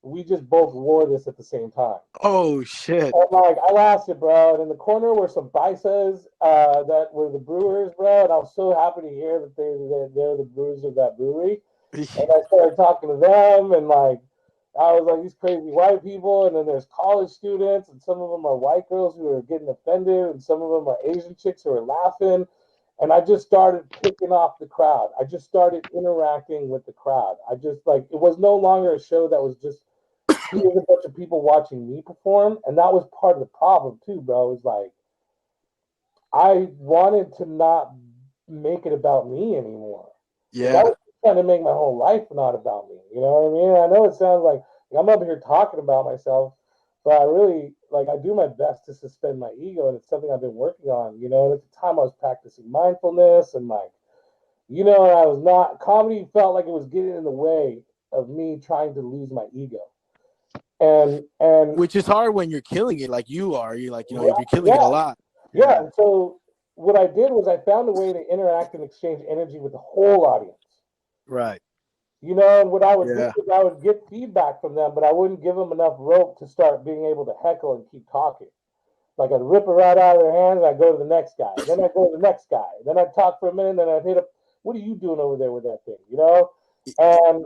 we just both wore this at the same time." Oh shit! And like, I laughed it, bro. And in the corner were some paisas that were the brewers, bro. And I was so happy to hear that they're the brewers of that brewery. And I started talking to them, and like, I was like, these crazy white people, and then there's college students, and some of them are white girls who are getting offended, and some of them are Asian chicks who are laughing. And I just started picking off the crowd. I just started interacting with the crowd. I just, like, it was no longer a show that was just here's a bunch of people watching me perform. And that was part of the problem too, bro. It was like, I wanted to not make it about me anymore. Yeah. Like, I was trying to make my whole life not about me. You know what I mean? I know it sounds like I'm up here talking about myself, but I really, like, I do my best to suspend my ego, and it's something I've been working on, And at the time I was practicing mindfulness, and like, I was not, comedy felt like it was getting in the way of me trying to lose my ego. And which is hard when you're killing it like you are. You're like, you're killing it a lot. Yeah. And so what I did was I found a way to interact and exchange energy with the whole audience. Right. And what I would do is I would get feedback from them, but I wouldn't give them enough rope to start being able to heckle and keep talking. Like, I'd rip it right out of their hands, and I'd go to the next guy. Then I'd go to the next guy. Then I'd talk for a minute, and then I'd hit up, "What are you doing over there with that thing?" And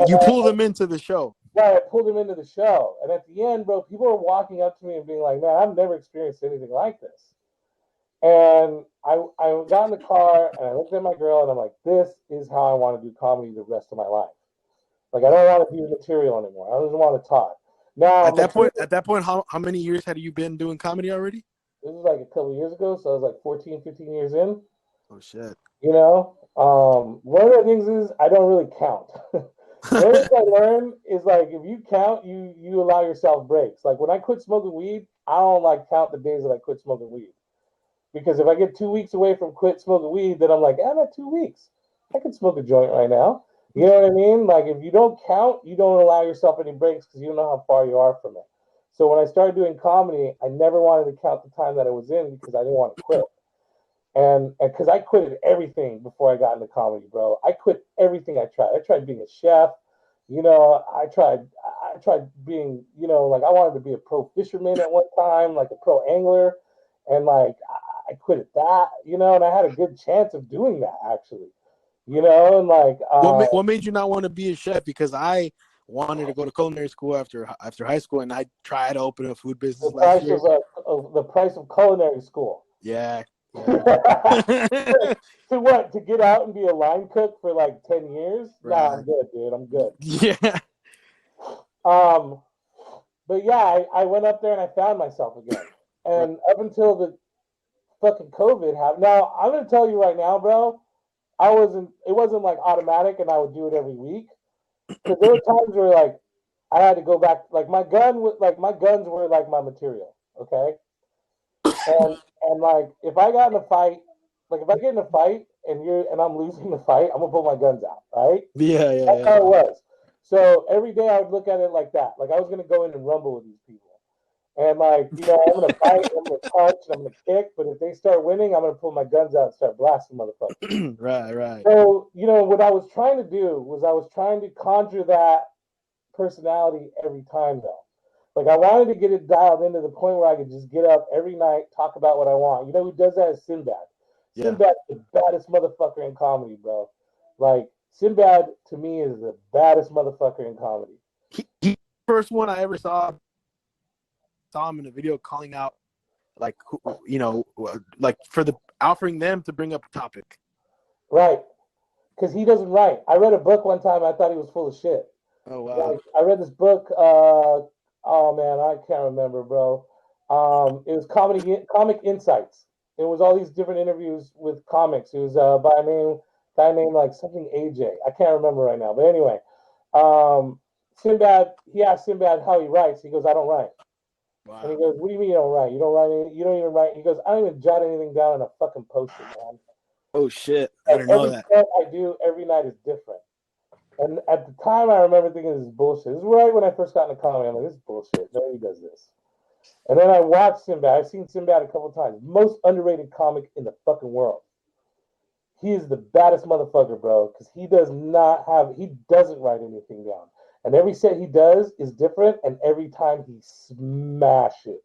you pull them into the show. Right, I pulled them into the show. And at the end, bro, people were walking up to me and being like, "Man, I've never experienced anything like this." And I got in the car and I looked at my girl and I'm like, "This is how I want to do comedy the rest of my life. Like, I don't want to do material anymore. I just want to talk." Now, at that point, how many years had you been doing comedy already? This was like a couple of years ago, so I was like 14, 15 years in. Oh shit. One of the things is I don't really count. One of the things I learned is, like, if you count, you allow yourself breaks. Like, when I quit smoking weed, I don't like count the days that I quit smoking weed. Because if I get 2 weeks away from quit smoking weed, then I'm like, I'm at 2 weeks. I can smoke a joint right now. You know what I mean? Like, if you don't count, you don't allow yourself any breaks because you don't know how far you are from it. So when I started doing comedy, I never wanted to count the time that I was in because I didn't want to quit. And because I quitted everything before I got into comedy, bro. I quit everything I tried. I tried being a chef. I tried being, like I wanted to be a pro fisherman at one time, like a pro angler. And like I quit at that, and I had a good chance of doing that actually, and like What made you not want to be a chef? Because I wanted to go to culinary school after high school, and I tried to open a food the business last price year. the price of culinary school. Yeah. To what? To get out and be a line cook for like 10 years? Right. Nah, I'm good, dude. I'm good. Yeah. But yeah, I went up there and I found myself again. And up until the fucking COVID happened. Now, I'm gonna tell you right now, bro, it wasn't like automatic and I would do it every week. Because there were times where like I had to go back, like my guns were like my material, okay? And like if I got in a fight, like if I get in a fight and I'm losing the fight, I'm gonna pull my guns out, right? Yeah. That's how it was. So every day I would look at it like that. Like I was gonna go in and rumble with these people. And like, I'm gonna fight, I'm gonna punch, and I'm gonna kick, but if they start winning, I'm gonna pull my guns out and start blasting motherfuckers. Right. So, what I was trying to do was I was trying to conjure that personality every time though. Like I wanted to get it dialed into the point where I could just get up every night, talk about what I want. You know who does that is Sinbad. Yeah. Sinbad's the baddest motherfucker in comedy, bro. Like Sinbad to me is the baddest motherfucker in comedy. He first one I ever saw him in a video calling out, like like for the offering them to bring up a topic. Right, because he doesn't write. I read a book one time. I thought he was full of shit. Oh wow! Like, I read this book. Oh man, I can't remember, bro. It was Comic Insights. It was all these different interviews with comics. It was by a guy named like something AJ. I can't remember right now. But anyway, Sinbad. He asked Sinbad how he writes. He goes, "I don't write." Wow. And he goes, "What do you mean you don't write? You don't write anything? You don't even write?" He goes, "I don't even jot anything down on a fucking post-it, man." Oh shit! I didn't know that. Every I do every night is different. And at the time, I remember thinking this is bullshit. This is right when I first got into comedy. I'm like, this is bullshit. Nobody does this. And then I watched Sinbad. I've seen Sinbad a couple of times. Most underrated comic in the fucking world. He is the baddest motherfucker, bro, because he doesn't write anything down. And every set he does is different, and every time he smashes.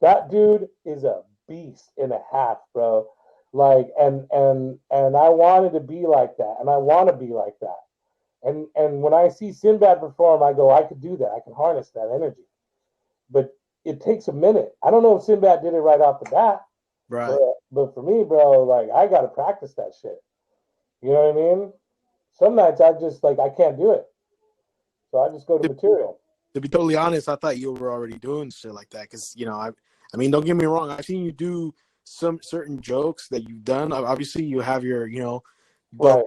That dude is a beast and a half, bro. Like, and I wanted to be like that, and I want to be like that. And when I see Sinbad perform, I go, I could do that. I can harness that energy. But it takes a minute. I don't know if Sinbad did it right off the bat. Right. But for me, bro, like I got to practice that shit. You know what I mean? Some nights I just like, I can't do it. So I just go to material. To be totally honest, I thought you were already doing shit like that. Because, I mean, don't get me wrong. I've seen you do some certain jokes that you've done. Obviously, you have your, but right.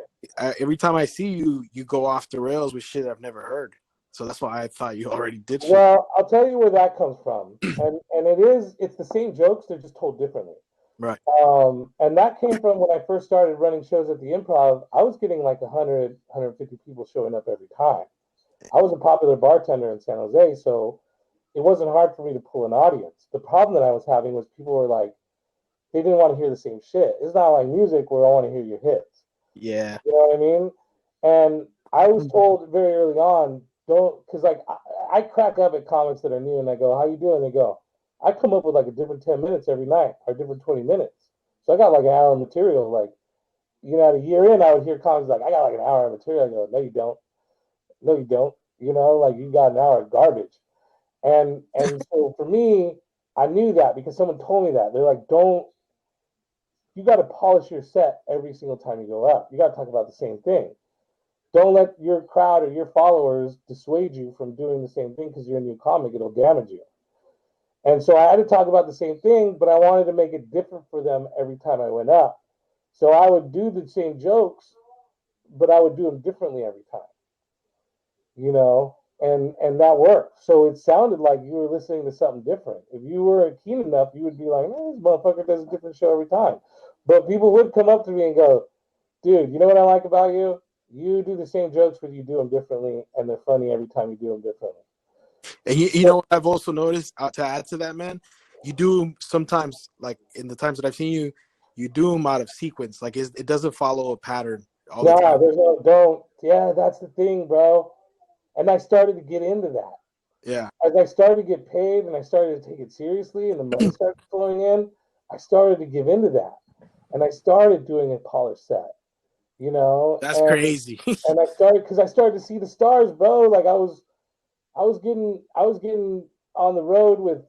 Every time I see you, you go off the rails with shit I've never heard. So that's why I thought you already did shit. Well, I'll tell you where that comes from. And it's the same jokes, they're just told differently. Right. And that came from when I first started running shows at the Improv. I was getting like 100, 150 people showing up every time. I was a popular bartender in San Jose, so it wasn't hard for me to pull an audience. The problem that I was having was people were like, they didn't want to hear the same shit. It's not like music where I want to hear your hits. Yeah. You know what I mean? And I was told very early on, because like I crack up at comics that are new and I go, how you doing? They go, I come up with like a different 10 minutes every night or different 20 minutes. So I got like an hour of material. Like, at a year in, I would hear comics like, I got like an hour of material. I go, no, you don't. No, you don't. Like you got an hour of garbage. And so for me, I knew that because someone told me that. They're like, you got to polish your set every single time you go up. You got to talk about the same thing. Don't let your crowd or your followers dissuade you from doing the same thing because you're a new comic. It'll damage you. And so I had to talk about the same thing, but I wanted to make it different for them every time I went up. So I would do the same jokes, but I would do them differently every time. And that worked. So it sounded like you were listening to something different. If you were keen enough, you would be like, this motherfucker does a different show every time. But people would come up to me and go, dude, you know what I like about you? You do the same jokes, but you do them differently, and they're funny every time you do them differently. And you know what I've also noticed, to add to that, man? You do sometimes, like in the times that I've seen you, you do them out of sequence. Like it doesn't follow a pattern all the No, time. there's no don't. Yeah, that's the thing, bro. And I started to get into that. Yeah. As I started to get paid and I started to take it seriously and the money started flowing in, I started to give into that. And I started doing a polished set, That's crazy. and I started because I started to see the stars, bro. Like I was getting on the road with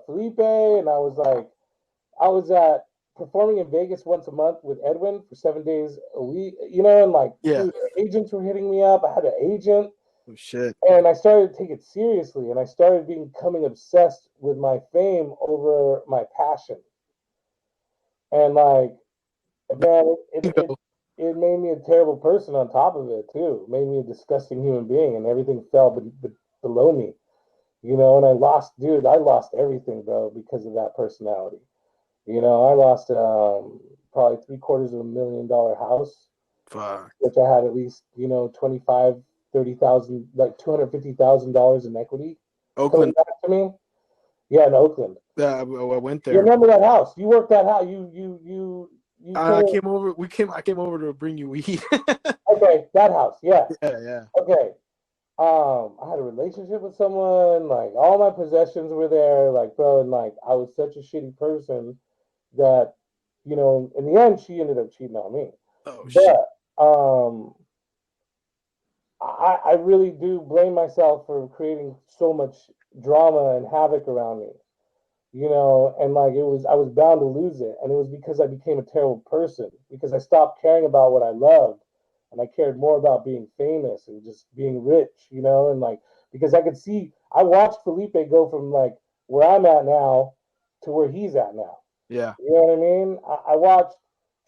Felipe, and I was at performing in Vegas once a month with Edwin for 7 days a week, and like Yeah. dude, agents were hitting me up. I had an agent, Oh, shit. and I started to take it seriously, and I started becoming obsessed with my fame over my passion, and like man, it made me a terrible person on top of it too. It made me a disgusting human being, and everything fell below me, And I lost everything, bro, because of that personality. I lost probably $750,000 house, Fuck. which I had at least 25, 30,000, like $250,000 in equity coming Oakland. back to me. Yeah, in Oakland. I went You there. remember that house? You worked that house. You I came over. I came over to bring you weed. Okay, that house. Yes. Yeah. Okay. I had a relationship with someone. Like all my possessions were there. Like, bro, and like I was such a shitty person that, in the end, she ended up cheating on me. Oh shit. But I really do blame myself for creating so much drama and havoc around me. And like I was bound to lose it, and it was because I became a terrible person because I stopped caring about what I loved, and I cared more about being famous and just being rich, and like because I watched Felipe go from like where I'm at now to where he's at now. Yeah. You know what I mean? I watched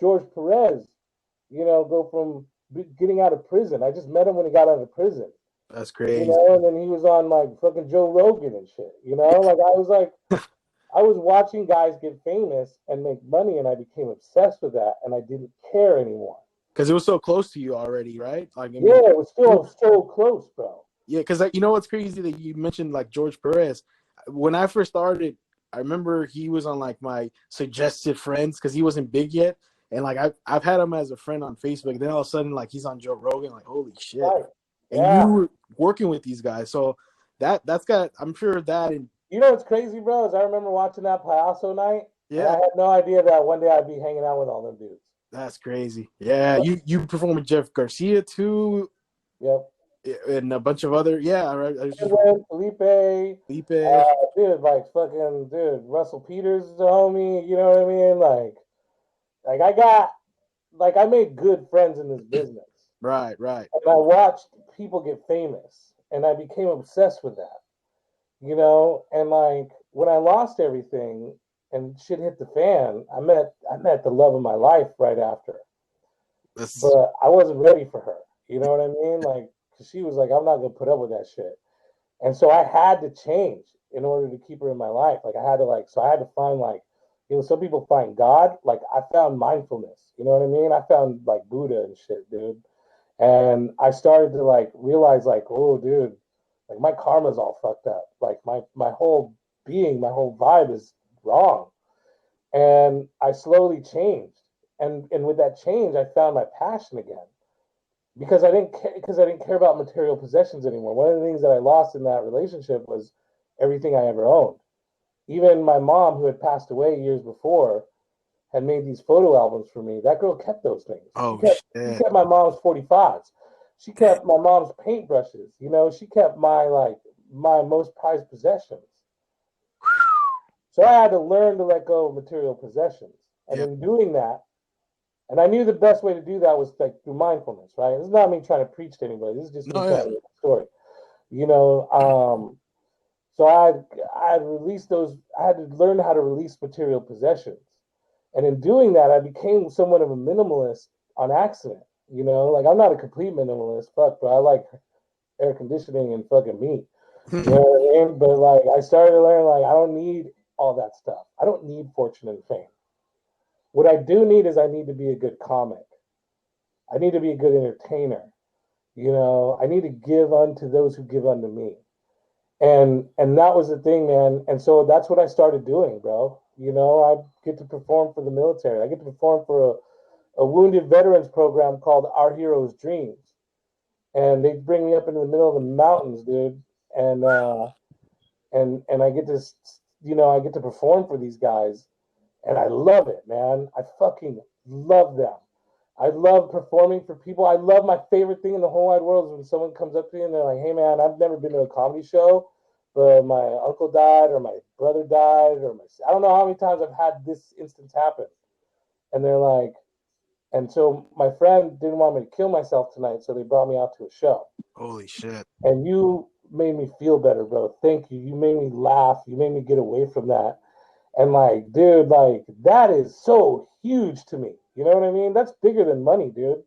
George Perez, go from getting out of prison. I just met him when he got out of prison. That's crazy. And then he was on like fucking Joe Rogan and shit. Like I was watching guys get famous and make money, and I became obsessed with that, and I didn't care anymore. Because it was so close to you already, right? Like, yeah, it was still so close, bro. Yeah, because what's crazy that you mentioned like George Perez. When I first started, I remember he was on like my suggested friends because he wasn't big yet, and like I've had him as a friend on Facebook. Then all of a sudden, like he's on Joe Rogan, like holy shit! Right. And you were working with these guys, so that's got I'm sure that. And what's crazy, bro, is I remember watching that Payaso night. Yeah, and I had no idea that one day I'd be hanging out with all them dudes. That's crazy. Yeah, you performed with Jeff Garcia too. Yep. And a bunch of other, right. Felipe, dude, like fucking dude, Russell Peters is a homie. You know what I mean? Like I made good friends in this business. Right. And I watched people get famous, and I became obsessed with that. And like when I lost everything and shit hit the fan, I met the love of my life right after. But I wasn't ready for her. You know what I mean? Like, cause she was like, I'm not gonna put up with that shit. And so I had to change in order to keep her in my life. Like I had to find like, some people find God. Like I found mindfulness. You know what I mean? I found like Buddha and shit, dude. And I started to like realize like, oh, dude, like my karma's all fucked up. Like my whole being, my whole vibe is wrong. And I slowly changed. And with that change, I found my passion again. Because I didn't care about material possessions anymore. One of the things that I lost in that relationship was everything I ever owned. Even my mom, who had passed away years before, had made these photo albums for me. That girl kept those things. She kept my mom's 45s. She kept my mom's paintbrushes. She kept my most prized possessions. So I had to learn to let go of material possessions. And in doing that, and I knew the best way to do that was like through mindfulness, right? This is not me trying to preach to anybody. This is just me telling you a story. So I released those. I had to learn how to release material possessions, and in doing that, I became somewhat of a minimalist on accident. Like I'm not a complete minimalist, fuck, but I like air conditioning and fucking meat. You know what I mean? But like I started to learn, like I don't need all that stuff. I don't need fortune and fame. What I do need is I need to be a good comic. I need to be a good entertainer. I need to give unto those who give unto me. And that was the thing, man. And so that's what I started doing, bro. You know, I get to perform for the military. I get to perform for a wounded veterans program called Our Heroes Dreams. And they bring me up into the middle of the mountains, dude. And I get to, you know, I get to perform for these guys. And I love it, man. I fucking love them. I love performing for people. I love, my favorite thing in the whole wide world is when someone comes up to me and they're like, hey, man, I've never been to a comedy show, but my uncle died or my brother died or I don't know how many times I've had this instance happen. And they're like, and so my friend didn't want me to kill myself tonight, so they brought me out to a show. Holy shit. And you made me feel better, bro. Thank you. You made me laugh. You made me get away from that. And like, dude, like that is so huge to me. You know what I mean? That's bigger than money, dude.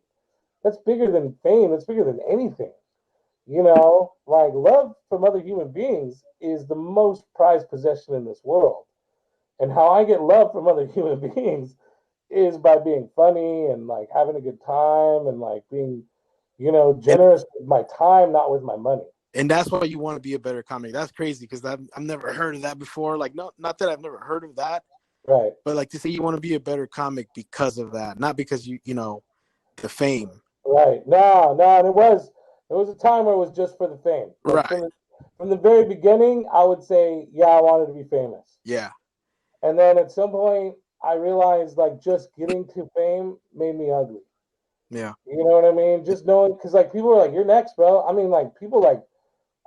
That's bigger than fame. That's bigger than anything. You know, like love from other human beings is the most prized possession in this world. And how I get love from other human beings is by being funny and like having a good time and like being, you know, generous with my time, not with my money. And that's why you want to be a better comic. That's crazy because I've never heard of that before. Like, not that I've never heard of that, right? But like to say you want to be a better comic because of that, not because you know, the fame. Right. No. And it was a time where it was just for the fame. Like right. From the very beginning, I would say, yeah, I wanted to be famous. Yeah. And then at some point, I realized like just getting to fame made me ugly. Yeah. You know what I mean? Just knowing, because like people were like, you're next, bro. I mean, like people like,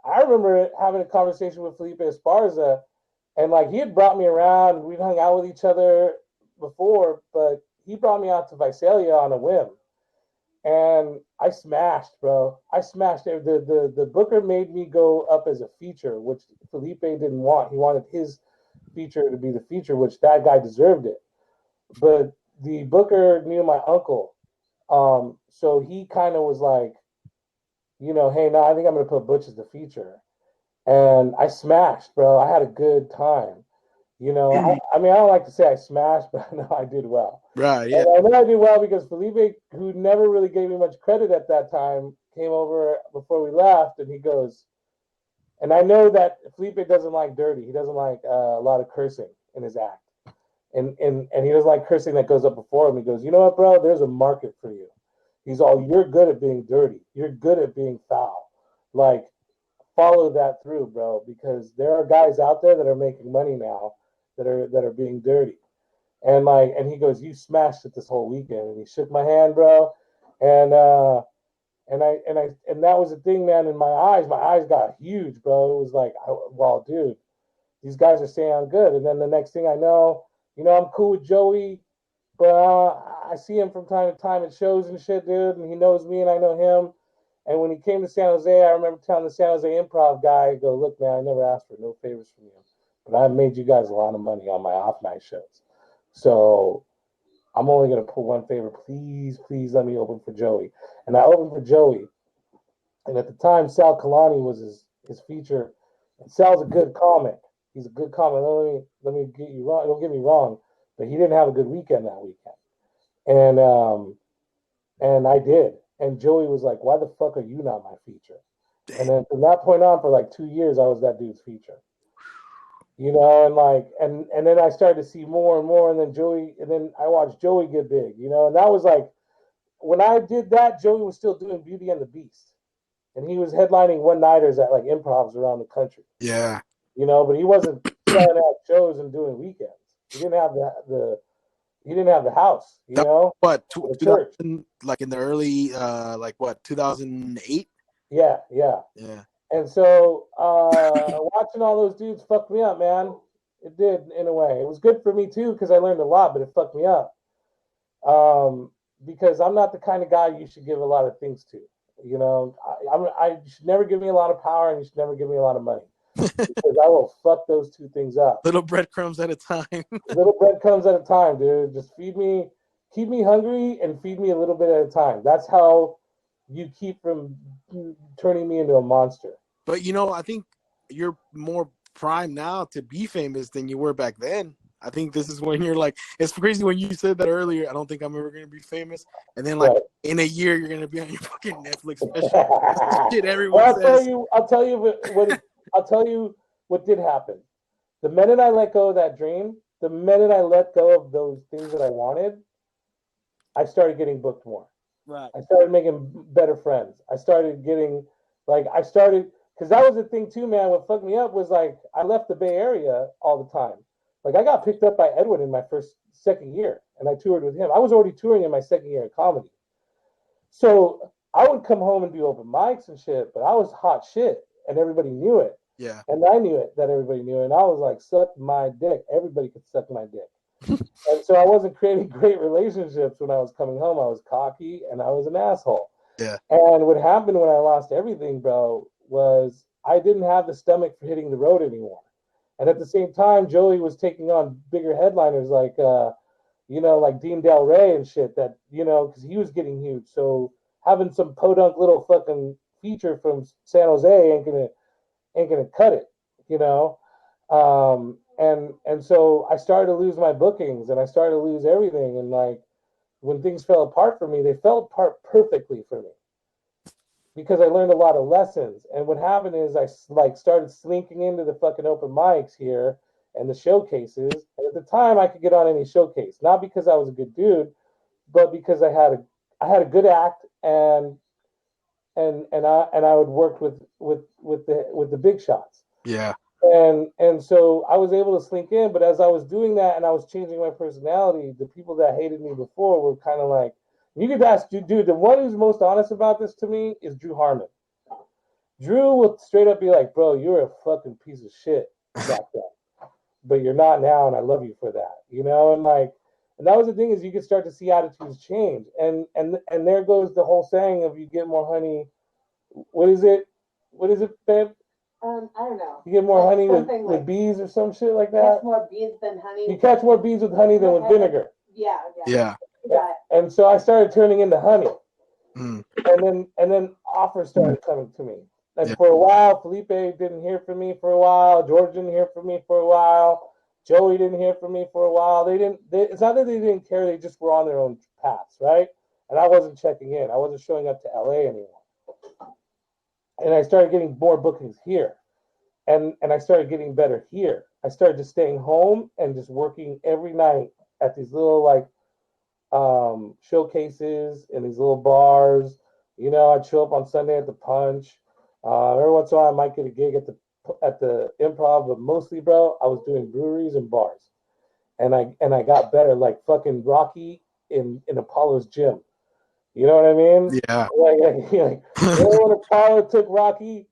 I remember having a conversation with Felipe Esparza, and like he had brought me around. We'd hung out with each other before, but he brought me out to Visalia on a whim. And I smashed, bro. I smashed it. The booker made me go up as a feature, which Felipe didn't want. He wanted his feature to be the feature, which that guy deserved it. But the booker knew my uncle. So he kind of was like, you know, hey, no, I think I'm going to put Butch as the feature. And I smashed, bro. I had a good time. You know, I mean, I don't like to say I smashed, but no, I did well. Right, yeah. And I know I did well because Felipe, who never really gave me much credit at that time, came over before we left, and he goes, and I know that Felipe doesn't like dirty. He doesn't like a lot of cursing in his act. And he doesn't like cursing that goes up before him. He goes, you know what, bro? There's a market for you. He's all, you're good at being dirty. You're good at being foul. Like, follow that through, bro, because there are guys out there that are making money now that are being dirty. And like, and he goes, you smashed it this whole weekend. And he shook my hand, bro. And that was the thing, man. In my eyes got huge, bro. It was like, well, dude, these guys are saying I'm good. And then the next thing I know, you know, I'm cool with Joey, but I see him from time to time at shows and shit, dude. And he knows me and I know him. And when he came to San Jose, I remember telling the San Jose Improv guy, go, look, man, I never asked for no favors from you, but I've made you guys a lot of money on my off night shows. So I'm only going to put one favor. Please let me open for Joey. And I opened for Joey. And at the time, Sal Kalani was his feature. And Sal's a good comic. He's a good comic. Let me get you wrong. Don't get me wrong, but he didn't have a good weekend that weekend. And I did. And Joey was like, why the fuck are you not my feature? Damn. And then from that point on, for like 2 years, I was that dude's feature. You know, and like, and then I started to see more and more, and then I watched Joey get big, you know, and that was like, when I did that, Joey was still doing Beauty and the Beast, and he was headlining one-nighters at like improvs around the country. Yeah. You know, but he wasn't selling out shows and doing weekends. He didn't have he didn't have the house, you know. What, like in the early, 2008? Yeah. And so watching all those dudes fucked me up, man. It did, in a way. It was good for me, too, because I learned a lot, but it fucked me up. Because I'm not the kind of guy you should give a lot of things to. You know, I should never give me a lot of power, and you should never give me a lot of money. Because I will fuck those two things up. Little breadcrumbs at a time. Little breadcrumbs at a time, dude. Just keep me hungry and feed me a little bit at a time. That's how you keep from turning me into a monster. But, you know, I think you're more prime now to be famous than you were back then. I think this is when you're like, it's crazy when you said that earlier. I don't think I'm ever going to be famous. And then, like, in a year, you're going to be on your fucking Netflix special. Shit, everyone says. I'll tell you I'll tell you what did happen. The minute I let go of that dream, the minute I let go of those things that I wanted, I started getting booked more. Right. I started making better friends. I started getting, because that was the thing too, man. What fucked me up was like, I left the Bay Area all the time. Like, I got picked up by Edwin in my second year, and I toured with him. I was already touring in my second year in comedy. So I would come home and do open mics and shit, but I was hot shit, and everybody knew it. Yeah. And I knew it, that everybody knew it. And I was like, suck my dick. Everybody could suck my dick. And so I wasn't creating great relationships when I was coming home. I was cocky, and I was an asshole. Yeah. And what happened when I lost everything, bro, was I didn't have the stomach for hitting the road anymore. And at the same time, Joey was taking on bigger headliners like Dean Del Rey and shit that, because he was getting huge. So having some podunk little fucking feature from San Jose ain't gonna cut it, And so I started to lose my bookings, and I started to lose everything. And like, when things fell apart for me, they fell apart perfectly for me, because I learned a lot of lessons. And what happened is I started slinking into the fucking open mics here and the showcases. And at the time, I could get on any showcase, not because I was a good dude, but because I had a good act, and I would work with the big shots. Yeah. And so I was able to slink in. But as I was doing that and I was changing my personality, the people that hated me before were kind of like, you could ask, dude, the one who's most honest about this to me is Drew Harmon. Drew will straight up be like, bro, you're a fucking piece of shit back then, but you're not now, and I love you for that, And that was the thing, is you could start to see attitudes change. And there goes the whole saying of, you get more honey. What is it, babe? I don't know. You get more honey with bees or some shit like that? Catch more bees than honey. You catch more bees with honey than with vinegar. Yeah. And so I started turning into honey. Mm. And then offers started coming to me. And for a while, Felipe didn't hear from me for a while. George didn't hear from me for a while. Joey didn't hear from me for a while. It's not that they didn't care. They just were on their own paths, right? And I wasn't checking in. I wasn't showing up to LA anymore. And I started getting more bookings here. And I started getting better here. I started just staying home and just working every night at these little showcases in these little bars. I'd show up on Sunday at the Punch. Every once in a while I might get a gig at the Improv, but mostly, bro, I was doing breweries and bars. And I got better, like fucking Rocky in Apollo's gym. You know what I mean? Yeah. When Apollo took Rocky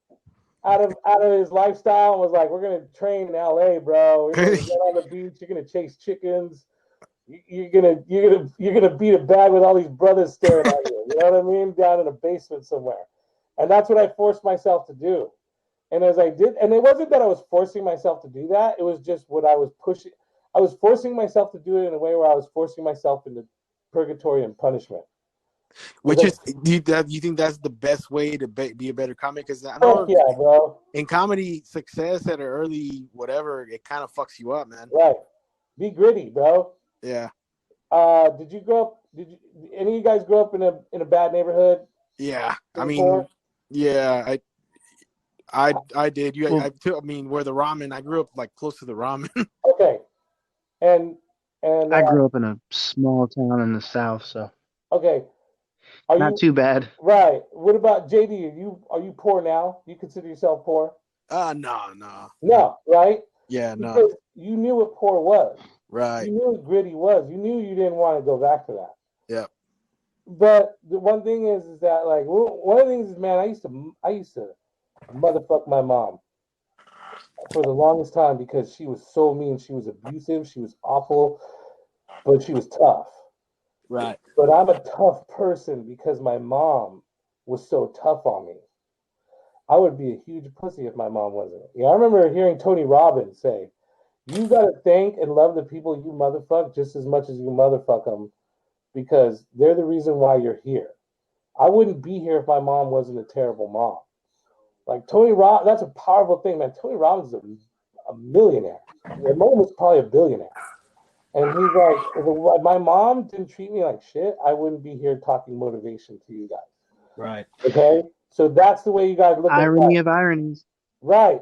out of his lifestyle and was like, we're gonna train in LA, bro. We're gonna get on the beach, you're gonna chase chickens. You're gonna beat a bag with all these brothers staring at you. You know what I mean? Down in a basement somewhere. And that's what I forced myself to do. And as I did, and it wasn't that I was forcing myself to do that. It was just what I was pushing. I was forcing myself to do it in a way where I was forcing myself into purgatory and punishment. Which is, do you think that's the best way to be a better comic? Because I know, yeah, bro. In comedy, success at an early whatever, it kind of fucks you up, man. Right. Be gritty, bro. Yeah. Did any of you guys grow up in a bad neighborhood? Yeah. I mean, yeah, I did. I mean, where the ramen, I grew up like close to the ramen. Okay. And I grew up in a small town in the South, so okay. Not too bad. Right. What about JD? Are you poor now? You consider yourself poor? No. No, right? Yeah, because you knew what poor was. Right. You knew what gritty was. You knew you didn't want to go back to that. Yeah. But the one thing is that, like, one of the things is, man, I used to motherfuck my mom for the longest time because she was so mean. She was abusive. She was awful, but she was tough. Right. But I'm a tough person because my mom was so tough on me. I would be a huge pussy if my mom wasn't. I remember hearing Tony Robbins say, you got to thank and love the people you motherfuck just as much as you motherfuck them because they're the reason why you're here. I wouldn't be here if my mom wasn't a terrible mom. Like Tony Robbins, that's a powerful thing, man. Tony Robbins is a millionaire. My mom was probably a billionaire. And he's like, if my mom didn't treat me like shit, I wouldn't be here talking motivation to you guys. Right. Okay? So that's the way you got to look at it. Irony of ironies. Right.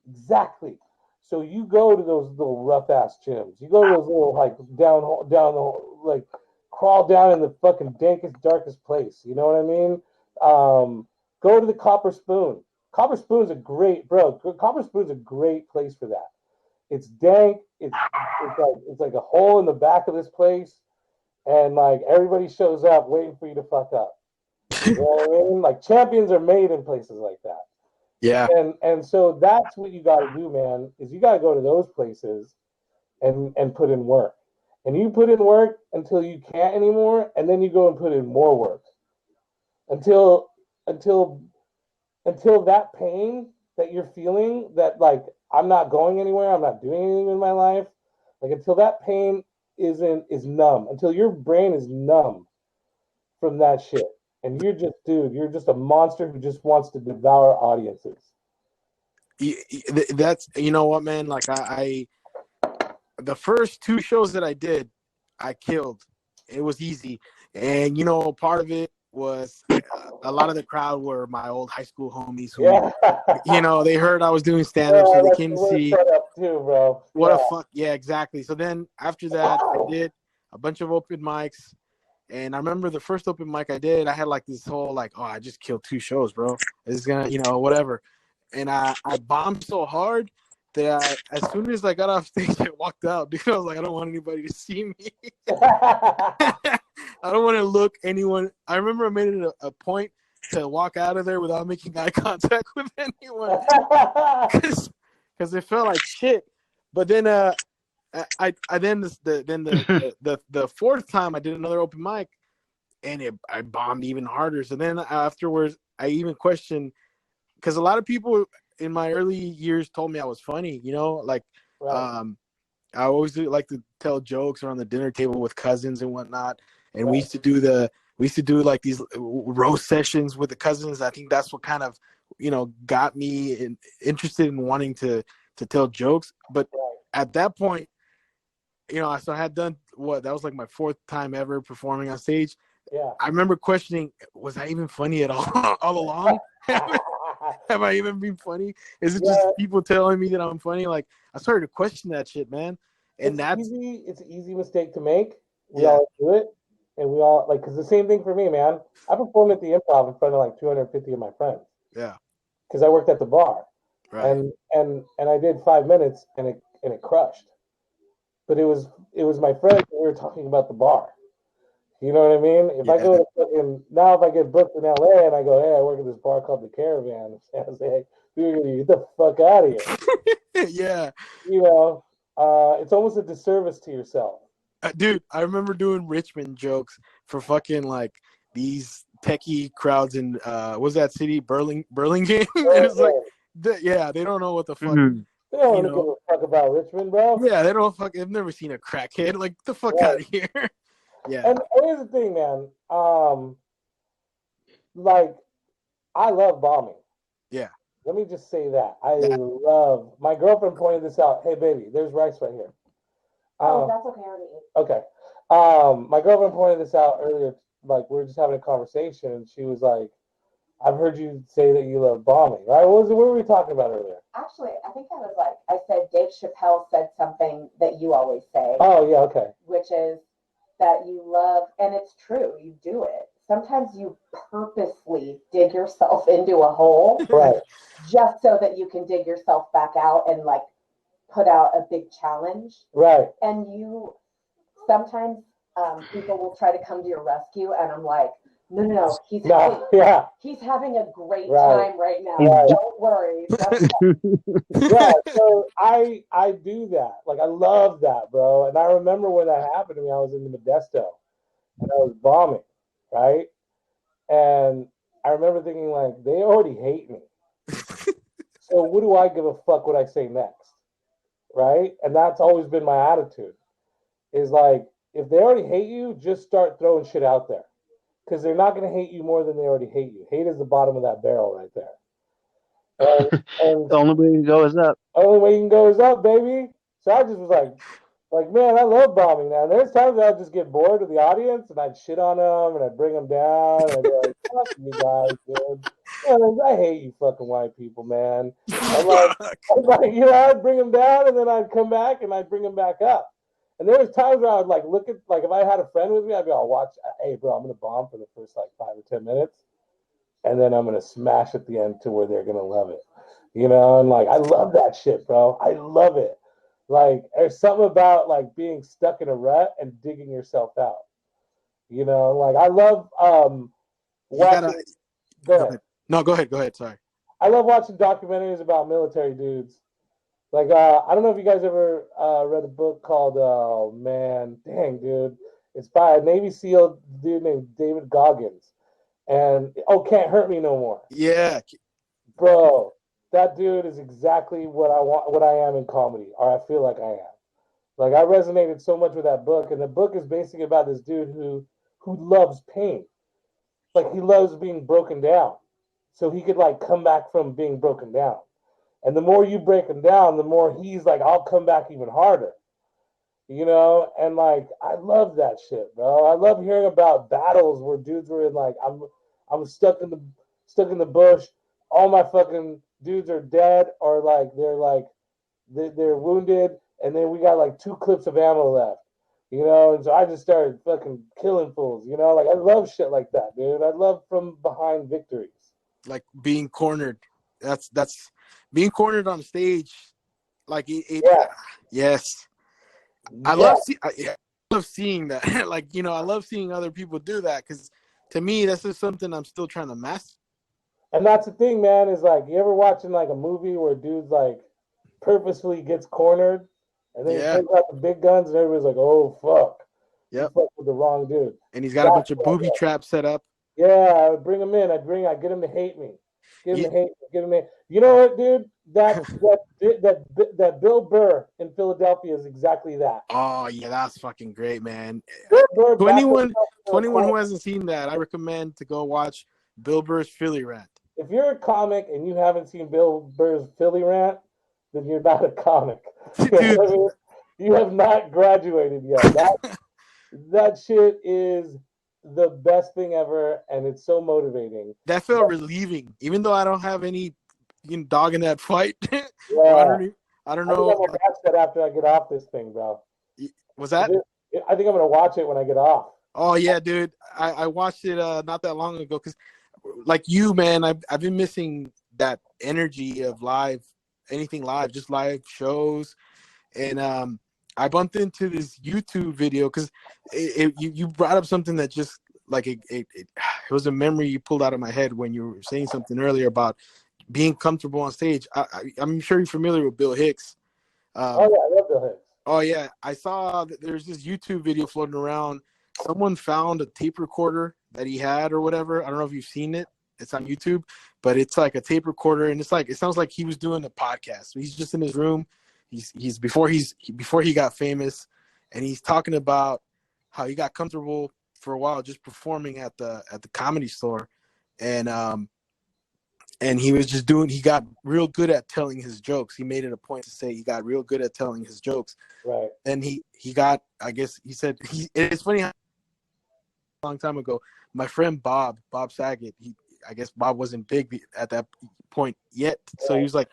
Exactly. So you go to those little rough ass gyms. You go to those little like down the like crawl down in the fucking dankest darkest place. You know what I mean? Go to the Copper Spoon. Copper Spoon's a great Copper Spoon's a great place for that. It's dank. It's like a hole in the back of this place, and like everybody shows up waiting for you to fuck up. You know what I mean? Like champions are made in places like that. Yeah. And so that's what you got to do, man. Is you got to go to those places and put in work. And you put in work until you can't anymore, and then you go and put in more work until that pain that you're feeling, that like I'm not going anywhere, I'm not doing anything in my life, like until that pain is numb, until your brain is numb from that shit, and you're just a monster who just wants to devour audiences. That's, you know what, man, like I the first 2 shows that I did, I killed. It was easy. And, you know, part of it was a lot of the crowd were my old high school homies who, you know, they heard I was doing stand-up, so they came to see. Too, bro. What a fuck. Yeah, exactly. So then after that, I did a bunch of open mics. And I remember the first open mic I did, I had like this whole like, oh, I just killed 2 shows, bro. It's going to, you know, whatever. And I bombed so hard that as soon as I got off stage, I walked out because I was like, I don't want anybody to see me. I don't want to look anyone. I remember I made it a point to walk out of there without making eye contact with anyone because it felt like shit. But then the 4th time I did another open mic, and I bombed even harder. So then afterwards, I even questioned, because a lot of people in my early years told me I was funny, you know, like, right. I always like to tell jokes around the dinner table with cousins and whatnot. And right. we used to do like these roast sessions with the cousins. I think that's what kind of, you know, got me interested in wanting to tell jokes. But right. at that point, you know, so I had done that was like my 4th time ever performing on stage. Yeah. I remember questioning, was I even funny at all along? Have I even been funny? Is it just people telling me that I'm funny? Like, I started to question that shit, man. And it's an easy mistake to make. We all do it. And we all, like, because the same thing for me, man. I performed at the Improv in front of like 250 of my friends. Yeah. Because I worked at the bar. Right. And I did 5 minutes and it crushed. But it was my friends that we were talking about the bar. You know what I mean? If I go to if I get booked in LA and I go, hey, I work at this bar called the Caravan, I say, hey, dude, get the fuck out of here. Yeah. You know, it's almost a disservice to yourself. Dude, I remember doing Richmond jokes for fucking like these techie crowds in what was that city, Burlingame? And it's like, they don't know what the fuck. Mm-hmm. They don't give a fuck about Richmond, bro. Yeah, they don't fuck. I've never seen a crackhead. Like, the fuck out of here. Yeah. And here's the thing, man. Like, I love bombing. Yeah. Let me just say that. I love. My girlfriend pointed this out. Hey, baby, there's rice right here. That's okay. I already ate. Okay. My girlfriend pointed this out earlier. Like, we were just having a conversation, and she was like, I've heard you say that you love bombing, right? What were we talking about earlier? Actually, I think I was like, I said Dave Chappelle said something that you always say. Oh, yeah, okay. Which is that you love, and it's true, you do it. Sometimes you purposely dig yourself into a hole, right, just so that you can dig yourself back out and like put out a big challenge. Right. And you sometimes people will try to come to your rescue, and I'm like, no, he's having a great time right now. Right. Don't worry. Yeah, so I do that. Like, I love that, bro. And I remember when that happened to me, I was in the Modesto and I was bombing, right? And I remember thinking, like, they already hate me. So what do I give a fuck what I say next? Right? And that's always been my attitude. Is like, if they already hate you, just start throwing shit out there. Because they're not going to hate you more than they already hate you. Hate is the bottom of that barrel right there. And the only way you can go is up. Only way you can go is up, baby. So I just was like, Like, man, I love bombing now. There's times I'd just get bored with the audience and I'd shit on them and I'd bring them down and I'd be like, fuck you guys, dude. Man, I hate you fucking white people, man. I'm like, you know, I'd bring them down and then I'd come back and I'd bring them back up. And there was times where I would like look at, like, if I had a friend with me, I'd be all, watch, hey, bro, I'm going to bomb for the first like 5 or 10 minutes. And then I'm going to smash at the end to where they're going to love it. You know, and like, I love that shit, bro. I love it. Like, there's something about like being stuck in a rut and digging yourself out. You know, like I love watching. Go ahead. No, go ahead. Sorry. I love watching documentaries about military dudes. Like, I don't know if you guys ever read a book called, oh man, dang, dude. It's by a Navy SEAL dude named David Goggins. And, Can't Hurt Me No More. Yeah. Bro, that dude is exactly what I want, what I am in comedy, or I feel like I am. Like, I resonated so much with that book, and the book is basically about this dude who loves pain. Like, he loves being broken down. So he could, like, come back from being broken down. And the more you break him down, the more he's like, I'll come back even harder. You know? And, like, I love that shit, bro. I love hearing about battles where dudes were in, like, I'm stuck in the bush. All my fucking dudes are dead, or like they're wounded, and then we got like 2 clips of ammo left, you know. And so I just started fucking killing fools, you know. Like, I love shit like that, dude. I love from behind victories. Like being cornered. That's being cornered on stage. Like yeah. Yes. I love seeing that. Like, you know, I love seeing other people do that, because to me that's just something I'm still trying to master. And that's the thing, man, is like, you ever watching like a movie where dude's like purposefully gets cornered and then he takes out the big guns and everybody's like, oh, fuck. Yep. He fucked with the wrong dude. And he's got a bunch of booby traps set up. Yeah, I would bring him in. I'd get him to hate me. Get him to hate me. Get him to hate. You know what, dude? That Bill Burr in Philadelphia is exactly that. Oh, yeah, that's fucking great, man. Bill Burr, to anyone who hasn't seen that, I recommend to go watch Bill Burr's Philly Rant. If you're a comic and you haven't seen Bill Burr's Philly Rant, then you're not a comic. Dude. You have not graduated yet. That shit is the best thing ever, and it's so motivating. That felt relieving, even though I don't have any dog in that fight. Yeah. I don't know. I'm gonna watch that after I get off this thing, bro. Was that? I think I'm gonna watch it when I get off. Oh yeah, dude. I watched it not that long ago, because like you, man, I've been missing that energy of anything live, just live shows. And I bumped into this YouTube video because you brought up something that just like it was a memory you pulled out of my head when you were saying something earlier about being comfortable on stage. I'm sure you're familiar with Bill Hicks. Oh yeah, I love Bill Hicks. Oh yeah, I saw that there's this YouTube video floating around. Someone found a tape recorder that he had or whatever. I don't know if you've seen it. It's on YouTube, but it's like a tape recorder, and it sounds like he was doing a podcast. He's just in his room. He's before he got famous, and he's talking about how he got comfortable for a while just performing at the Comedy Store, and he was just he got real good at telling his jokes. He made it a point to say he got real good at telling his jokes. Right. And he got, I guess he said, it's funny how a long time ago, my friend Bob Saget, I guess Bob wasn't big at that point yet. So he was like,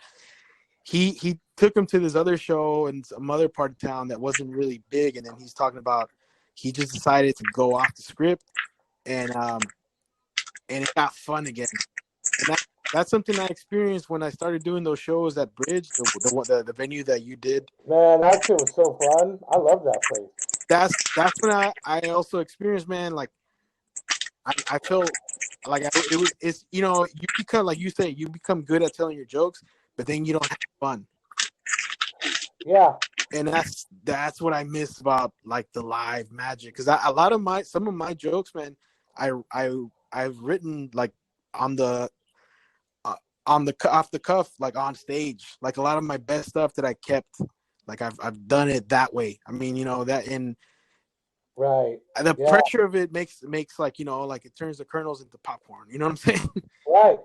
he took him to this other show in some other part of town that wasn't really big. And then he's talking about, he just decided to go off the script, and it got fun again. And that's something I experienced when I started doing those shows at Bridge, the venue that you did. Man, that shit was so fun. I love that place. That's when I also experienced, man, like I felt like it's you become, like you say, you become good at telling your jokes, but then you don't have fun. Yeah. And that's what I miss about like the live magic, because some of my jokes, man, I've written like on the off the cuff, like on stage. Like a lot of my best stuff that I kept, like I've done it that way. I mean, that in right. The pressure of it makes like, like it turns the kernels into popcorn. You know what I'm saying? Right.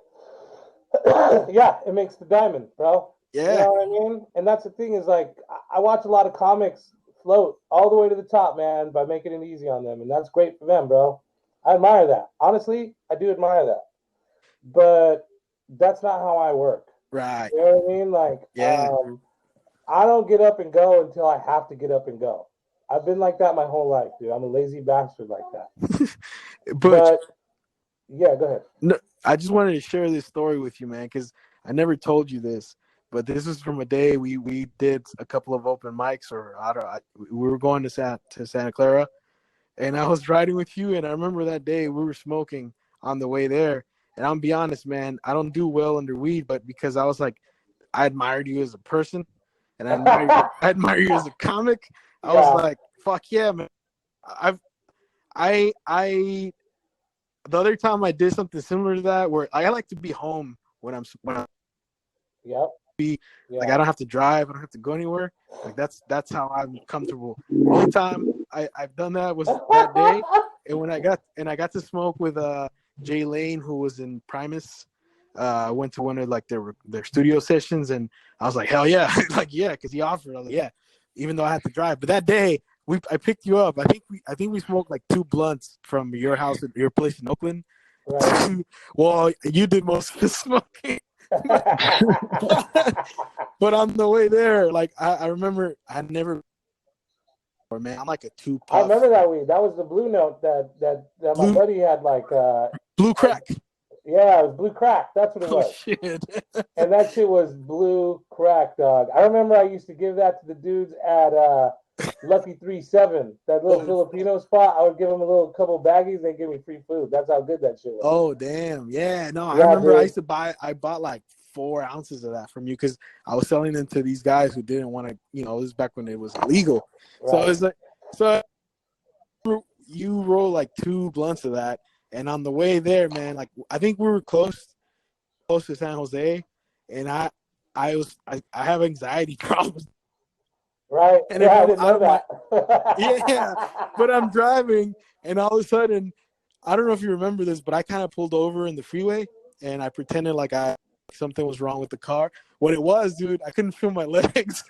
Yeah, it makes the diamond, bro. Yeah. You know what I mean? And that's the thing is, like, I watch a lot of comics float all the way to the top, man, by making it easy on them, and that's great for them, bro. I admire that. Honestly, I do admire that. But that's not how I work. Right. You know what I mean? Like, yeah. I don't get up and go until I have to get up and go. I've been like that my whole life, dude. I'm a lazy bastard like that. But yeah, go ahead. No, I just wanted to share this story with you, man, because I never told you this. But this is from a day we did a couple of open mics, or we were going to Santa Clara, and I was riding with you, and I remember that day we were smoking on the way there. And I'll be honest, man, I don't do well under weed, but because I was like, I admired you as a person, and I admire you as a comic. I was like, fuck yeah, man. I the other time I did something similar to that, where I like to be home when I'm like, I don't have to drive, I don't have to go anywhere. Like that's how I'm comfortable. The only time I've done that was that day, and when I got to smoke with Jay Lane, who was in Primus. I went to one of like their studio sessions, and I was like, hell yeah, like yeah, because he offered. I was like, yeah, even though I had to drive. But that day I picked you up. I think we smoked like 2 blunts from your house at your place in Oakland. Right. Well, you did most of the smoking. But on the way there, like I remember, man, I'm like a 2 puff. I remember that weed. That was the blue note that my buddy had, like blue crack. Yeah, it was blue crack. That's what it was. Shit. And that shit was blue crack, dog. I remember I used to give that to the dudes at Lucky 37, that little Filipino spot. I would give them a little couple baggies. They give me free food. That's how good that shit was. Oh damn, yeah. No, I remember, dude. I bought like 4 ounces of that from you because I was selling them to these guys who didn't want to. This was back when it was illegal. Right. So it was like, you roll like 2 blunts of that. And on the way there, man, like I think we were close to San Jose, and I have anxiety problems. Right. And I didn't know that. Yeah, but I'm driving, and all of a sudden, I don't know if you remember this, but I kind of pulled over in the freeway, and I pretended like something was wrong with the car. What it was, dude, I couldn't feel my legs.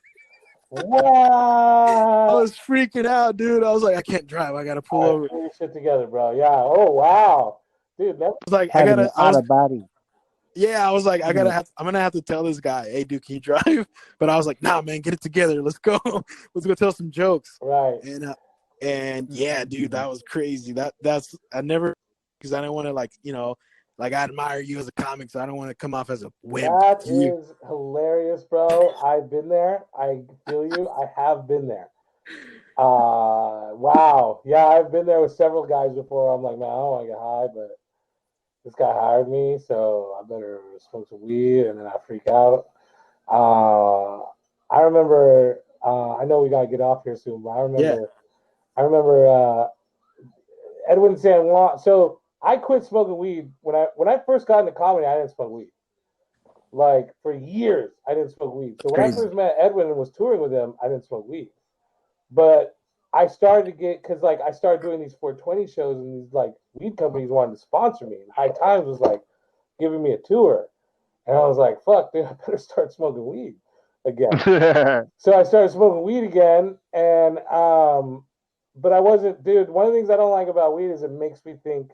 Wow. I was freaking out, dude. I was like, I can't drive. I gotta pull over. Pull your shit together, bro. Yeah. Oh wow, dude. That was like, out of body. Yeah, I was like, I'm gonna have to tell this guy, hey, dude, can you drive? But I was like, nah, man, get it together. Let's go tell some jokes. Right. And yeah, dude, that was crazy. Because I didn't want to like I admire you as a comic, so I don't want to come off as a wimp. That is hilarious, bro. I've been there. I feel you. I have been there. Wow. Yeah, I've been there with several guys before. I'm like, man, I don't want to get high, but this guy hired me, so I better smoke some weed, and then I freak out. I remember. I know we gotta get off here soon, but I remember Edwin San Juan. So I quit smoking weed when I first got into comedy. I didn't smoke weed. Like for years, I didn't smoke weed. So when I first met Edwin and was touring with him, I didn't smoke weed. But I started to get, because like I started doing these 420 shows, and these like weed companies wanted to sponsor me. And High Times was like giving me a tour, and I was like, "Fuck, dude, I better start smoking weed again." So I started smoking weed again, and but I wasn't, dude. One of the things I don't like about weed is it makes me think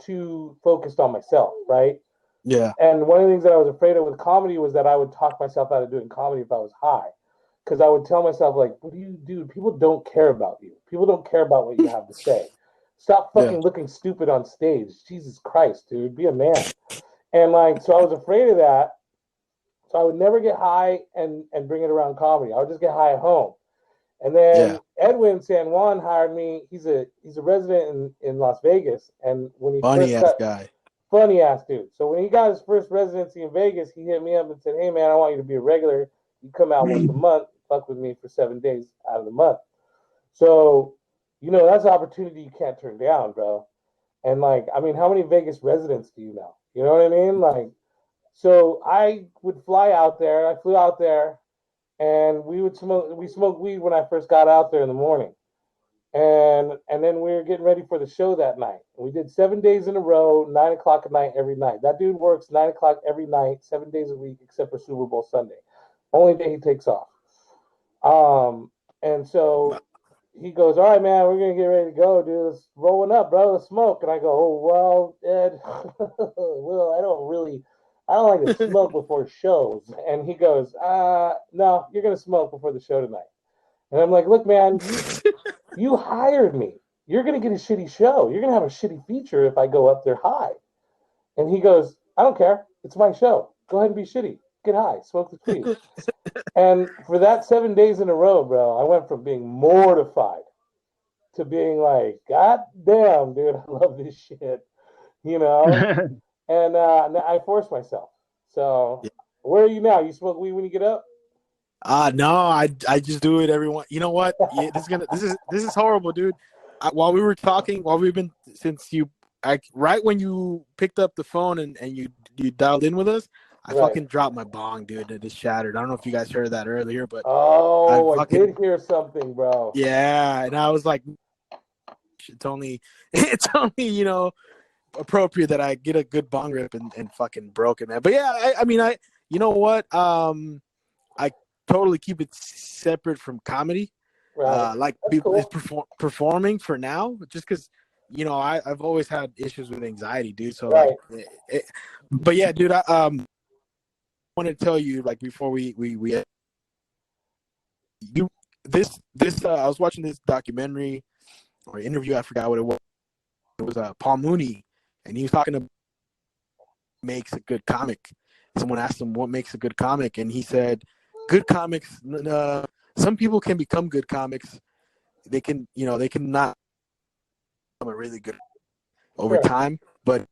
too focused on myself, right? Yeah. And one of the things that I was afraid of with comedy was that I would talk myself out of doing comedy if I was high. Because I would tell myself, like, what do you do? People don't care about you. People don't care about what you have to say. Stop fucking looking stupid on stage. Jesus Christ, dude. Be a man. And, like, so I was afraid of that. So I would never get high and bring it around comedy. I would just get high at home. And then Edwin San Juan hired me. He's a resident in Las Vegas. And when he funny ass dude. So when he got his first residency in Vegas, he hit me up and said, "Hey man, I want you to be a regular. You come out once a month, fuck with me for 7 days out of the month." So, that's an opportunity you can't turn down, bro. And like, I mean, how many Vegas residents do you know? You know what I mean? Like, so I would fly out there. I flew out there, and we smoked weed when I first got out there in the morning. And then we were getting ready for the show that night. We did 7 days in a row, 9 o'clock at night every night. That dude works 9 o'clock every night, 7 days a week, except for Super Bowl Sunday. Only day he takes off. And so he goes, all right, man, we're going to get ready to go, dude. Let's rolling up, bro. Let's smoke. And I go, oh, well, Ed, well, I don't like to smoke before shows. And he goes, no, you're going to smoke before the show tonight. And I'm like, look, man, you hired me. You're going to get a shitty show. You're going to have a shitty feature if I go up there high. And he goes, I don't care. It's my show. Go ahead and be shitty. Get high. Smoke the tweed. And for that 7 days in a row, bro, I went from being mortified to being like, God damn, dude, I love this shit. You know? And I forced myself. So where are you now? You smoke weed when you get up? No, I just do it every one. You know what? Yeah, this is horrible, dude. While we were talking, right when you picked up the phone and you dialed in with us, I fucking dropped my bong, dude. It just shattered. I don't know if you guys heard that earlier, but I did hear something, bro. Yeah, and I was like, it's only you know, appropriate that I get a good bong rip and fucking broke it, man. But yeah, I mean, you know what? I totally keep it separate from comedy. Right. Like people is performing for now, just because, you know, I've always had issues with anxiety, dude. So but yeah, dude, I want to tell you, like, before we I was watching this documentary or interview, I forgot what it was. It was Paul Mooney, and he was talking about makes a good comic. Someone asked him what makes a good comic, and he said, good comics, some people can become good comics. They can not become a really good over time, but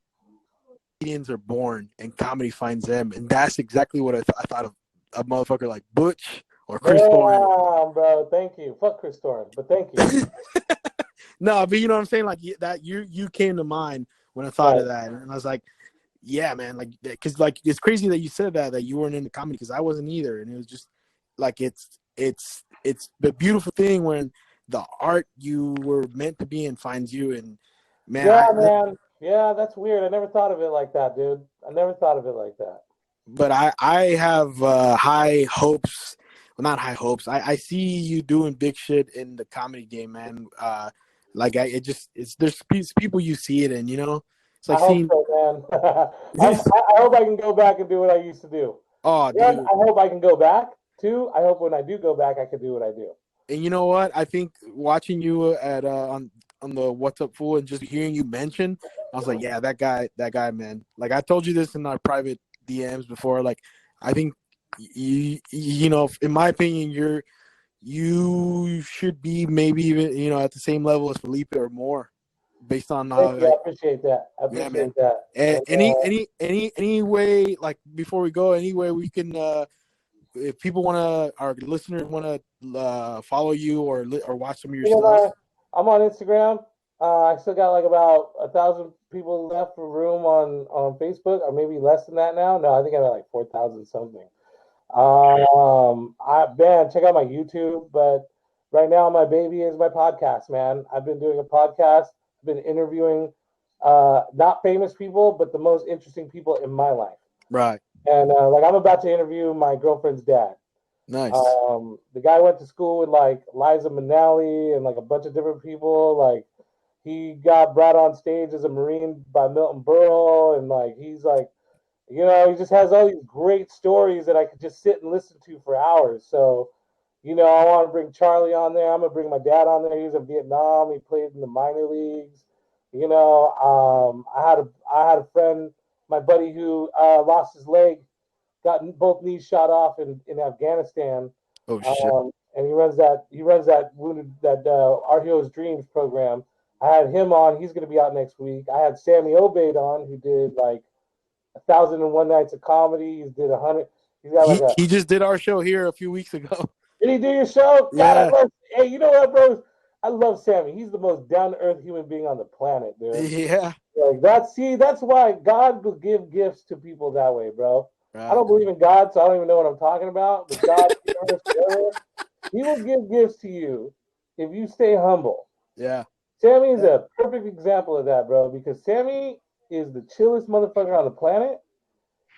comedians are born and comedy finds them. And that's exactly what I thought of a motherfucker like Butch or Chris Thorne. Bro, thank you. Fuck Chris Thorne, but thank you. No, but you know what I'm saying? Like, that you came to mind when I thought of that. And I was like, yeah, man, like, because like it's crazy that you said that you weren't into comedy, because I wasn't either. And it was just like it's the beautiful thing when the art you were meant to be in finds you. And man, yeah, that's weird. I never thought of it like that, dude. I never thought of it like that. But I have high hopes. Well, not high hopes. I see you doing big shit in the comedy game, man. There's people you see it in, you know. It's like I hope so, man. I hope I can go back and do what I used to do. Oh, dude. I hope I can go back. Two, I hope when I do go back, I can do what I do. And you know what? I think watching you at on the What's Up Fool and just hearing you mention, I was like, yeah, that guy, man. Like, I told you this in our private DMs before. Like, I think you know, in my opinion, you should be maybe even, you know, at the same level as Felipe or more, based on I appreciate that. I appreciate that. And any way, like, before we go, any way we can, if people our listeners want to follow you or watch some of your stuff. I'm on Instagram. I still got like about 1,000 people left for room on Facebook, or maybe less than that now. No, I think I got like 4,000 something. Check out my YouTube, but right now my baby is my podcast, man. I've been doing a podcast. I've been interviewing not famous people, but the most interesting people in my life. Right. And like, I'm about to interview my girlfriend's dad. Nice. The guy went to school with like Liza Minnelli and like a bunch of different people. Like, he got brought on stage as a Marine by Milton Berle, and like, he's like, you know, he just has all these great stories that I could just sit and listen to for hours. So, you know, I want to bring Charlie on there. I'm gonna bring my dad on there. He was in Vietnam. He played in the minor leagues. You know, I had a friend, my buddy, who lost his leg, got both knees shot off in Afghanistan. Oh shit! And he runs that Our Heroes Dreams program. I had him on. He's gonna be out next week. I had Sammy Obeid on, who did like 1,001 Nights of Comedy. He's did 100. He just did our show here a few weeks ago. Did he do your show? Yeah. God, hey, you know what, bro? I love Sammy. He's the most down-to-earth human being on the planet, dude. Yeah. Like, that's why God will give gifts to people that way, bro. Right. I don't believe in God, so I don't even know what I'm talking about. But God, He will give gifts to you if you stay humble. Yeah. Sammy is a perfect example of that, bro, because Sammy is the chillest motherfucker on the planet,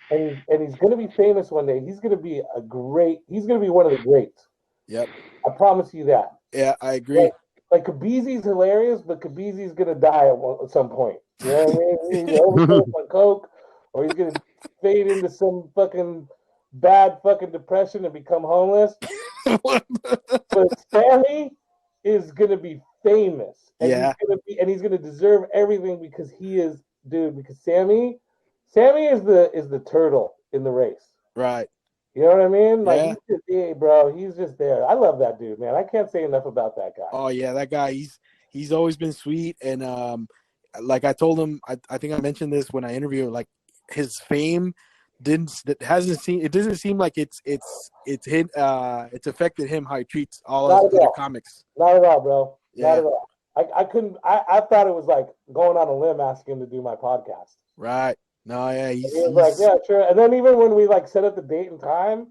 and he's gonna be famous one day. He's gonna be one of the greats. Yep. I promise you that. Yeah, I agree. Like Kabizi's hilarious, but Kabizi's gonna die at some point. You know what I mean? He's gonna overdose on coke, or he's gonna fade into some fucking bad fucking depression and become homeless. But Sammy is gonna be famous, and he's gonna deserve everything because he is, dude. Because Sammy is the turtle in the race. Right. You know what I mean? Like, yeah. He's just there. I love that dude, man. I can't say enough about that guy. Oh yeah, that guy. He's always been sweet, and like I told him, I think I mentioned this when I interviewed him, like his fame doesn't seem like it's affected him how he treats all his other comics. Not at all, bro. Yeah. Not at all. I couldn't. I thought it was like going on a limb asking him to do my podcast. Right. No, yeah, he was like, yeah, sure. And then even when we like set up the date and time,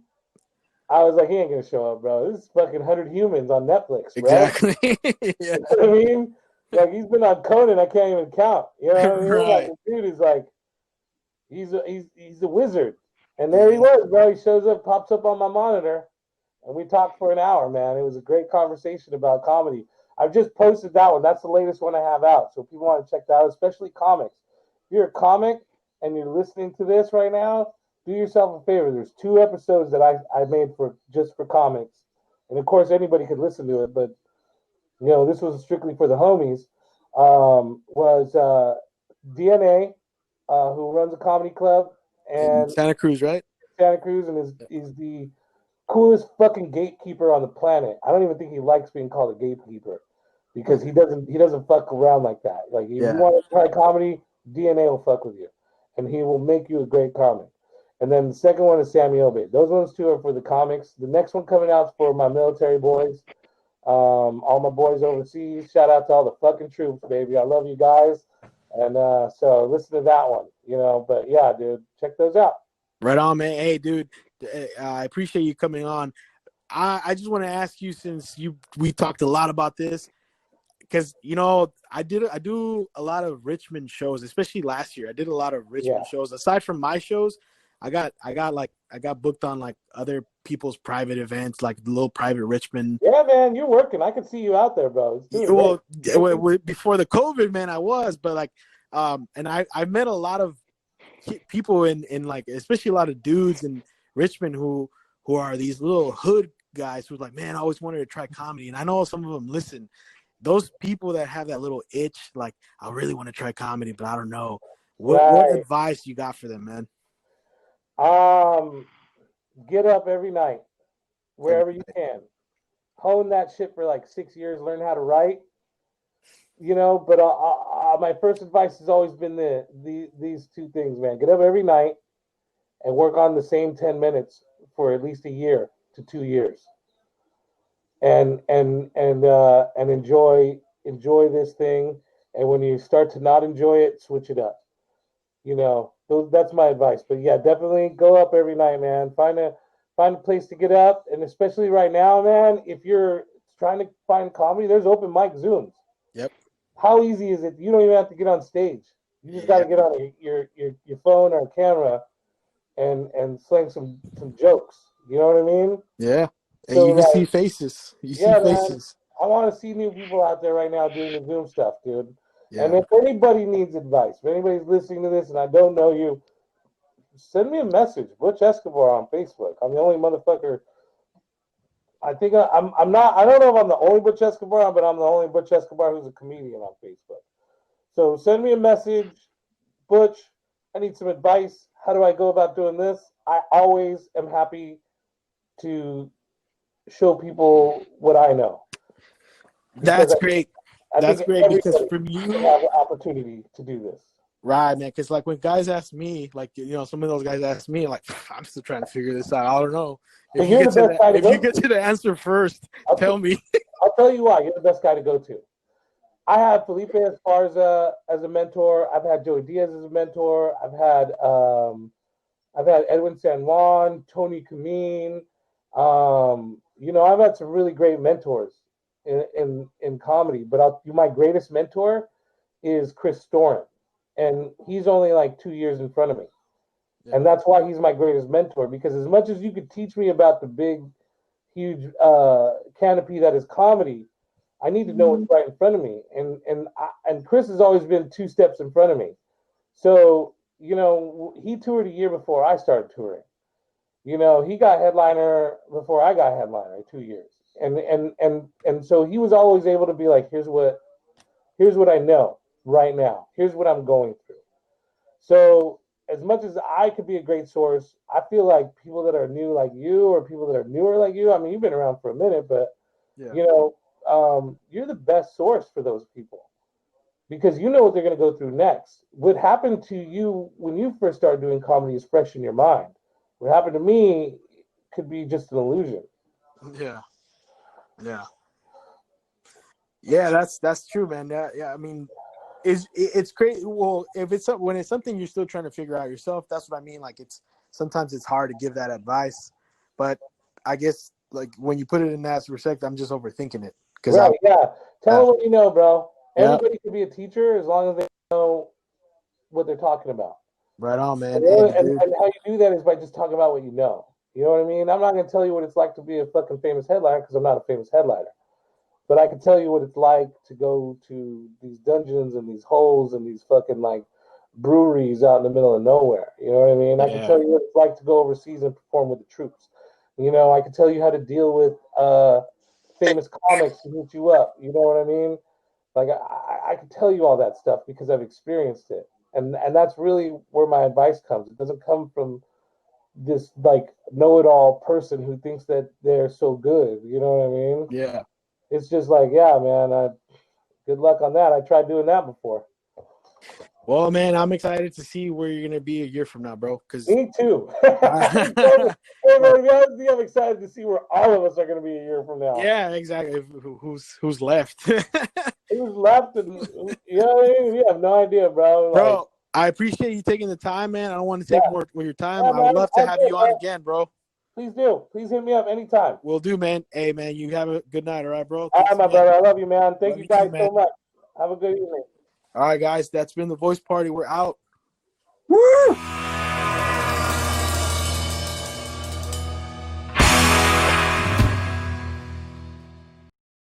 I was like, he ain't gonna show up, bro. This is fucking 100 Humans on Netflix, bro. Exactly. Yeah. You know what I mean? Like, he's been on Conan, I can't even count. You know what I mean? Right. Like, the dude is like, he's a wizard. And there he was, bro. He shows up, pops up on my monitor, and we talked for an hour, man. It was a great conversation about comedy. I've just posted that one. That's the latest one I have out. So if people want to check that out, especially comics. If you're a comic and you're listening to this right now, do yourself a favor. There's 2 episodes that I made for comics. And of course anybody could listen to it, but you know, this was strictly for the homies. Was DNA, who runs a comedy club and in Santa Cruz, right? Santa Cruz, and is the coolest fucking gatekeeper on the planet. I don't even think he likes being called a gatekeeper because he doesn't fuck around like that. Like, if you want to try comedy, DNA will fuck with you, and he will make you a great comic. And then the second one is Sammy Obey. Those ones 2 are for the comics. The next one coming out is for my military boys, all my boys overseas. Shout out to all the fucking troops, baby. I love you guys. And so listen to that one, you know. But yeah, dude, check those out. Right on, man. Hey, dude, I appreciate you coming on. I just want to ask you, since we talked a lot about this, because you know I do a lot of Richmond shows, especially last year. I did a lot of Richmond shows. Aside from my shows, I got booked on like other people's private events, like the little private Richmond. Yeah, man, you're working. I can see you out there, bro. Well, before the COVID, man, I was, but like, and I met a lot of people in like, especially a lot of dudes in Richmond who are these little hood guys who's like, man, I always wanted to try comedy. And I know some of them listen. Those people that have that little itch, like, I really want to try comedy, but I don't know. What advice you got for them, man? Get up every night, wherever you can. Hone that shit for like 6 years. Learn how to write. You know, but my first advice has always been these 2 things, man. Get up every night and work on the same 10 minutes for at least a year to 2 years. And enjoy this thing. And when you start to not enjoy it, switch it up. You know, that's my advice. But yeah, definitely go up every night, man. Find a place to get up, and especially right now, man, if you're trying to find comedy, there's open mic Zooms. Yep. How easy is it? You don't even have to get on stage. You just got to get on your phone or camera and sling some jokes. You know what I mean? Yeah. And so, you can see faces. You see faces. Man, I want to see new people out there right now doing the Zoom stuff, dude. Yeah. And if anybody needs advice, if anybody's listening to this and I don't know you, send me a message. Butch Escobar on Facebook. I'm the only motherfucker. I think I'm not. I don't know if I'm the only Butch Escobar, but I'm the only Butch Escobar who's a comedian on Facebook. So send me a message, Butch. I need some advice. How do I go about doing this? I always am happy to show people what I know. That's great. That's great because from you have an opportunity to do this. Right, man. Because like when guys ask me, like, you know, some of those guys ask me, like, I'm still trying to figure this out. I don't know. If you get to the answer first, tell me. I'll tell you why. You're the best guy to go to. I have Felipe Esparza as a mentor. I've had Joey Diaz as a mentor. I've had Edwin San Juan, Tony Kameen. You know, I've had some really great mentors in comedy. But my greatest mentor is Chris Storin. And he's only like 2 years in front of me. Yeah. And that's why he's my greatest mentor, because as much as you could teach me about the big huge canopy that is comedy. I need to know what's right in front of me, and Chris has always been 2 steps in front of me. So he toured a year before I started touring. He got headliner before I got headliner, 2 years, and so he was always able to be like, here's what I know right now. Here's what I'm going through. So as much as I could be a great source, I feel like people that are new like you, or people that are newer like you, I mean, you've been around for a minute, but you're the best source for those people, because you know what they're going to go through next. What happened to you when you first started doing comedy is fresh in your mind. What happened to me could be just an illusion. Yeah, that's true, man. Yeah, I mean, it's crazy. Well, when it's something you're still trying to figure out yourself, that's what I mean. Like, sometimes it's hard to give that advice, but I guess like when you put it in that respect, I'm just overthinking it. Right? Tell them what you know, bro. Everybody can be a teacher as long as they know what they're talking about. Right on, man. And how you do that is by just talking about what you know. You know what I mean? I'm not going to tell you what it's like to be a fucking famous headliner, because I'm not a famous headliner. But I can tell you what it's like to go to these dungeons and these holes and these fucking like breweries out in the middle of nowhere. You know what I mean? I can tell you what it's like to go overseas and perform with the troops. I can tell you how to deal with famous comics who hit you up. You know what I mean? Like I can tell you all that stuff because I've experienced it. And that's really where my advice comes. It doesn't come from this like know-it-all person who thinks that they're so good. You know what I mean? Yeah. It's just like, yeah, man, good luck on that. I tried doing that before. Well, man, I'm excited to see where you're going to be a year from now, bro. Me too. I'm excited to see where all of us are going to be a year from now. Yeah, exactly. Who's left? Who's left? And, you know what I mean? We have no idea, bro. Bro, I appreciate you taking the time, man. I don't want to take more of your time. I would love to have you on again, bro. Please do. Please hit me up anytime. Will do, man. Hey, man, you have a good night, all right, bro? All right, my brother. I love you, man. Thank you guys so much. Have a good evening. All right, guys. That's been The Voice Party. We're out. Woo!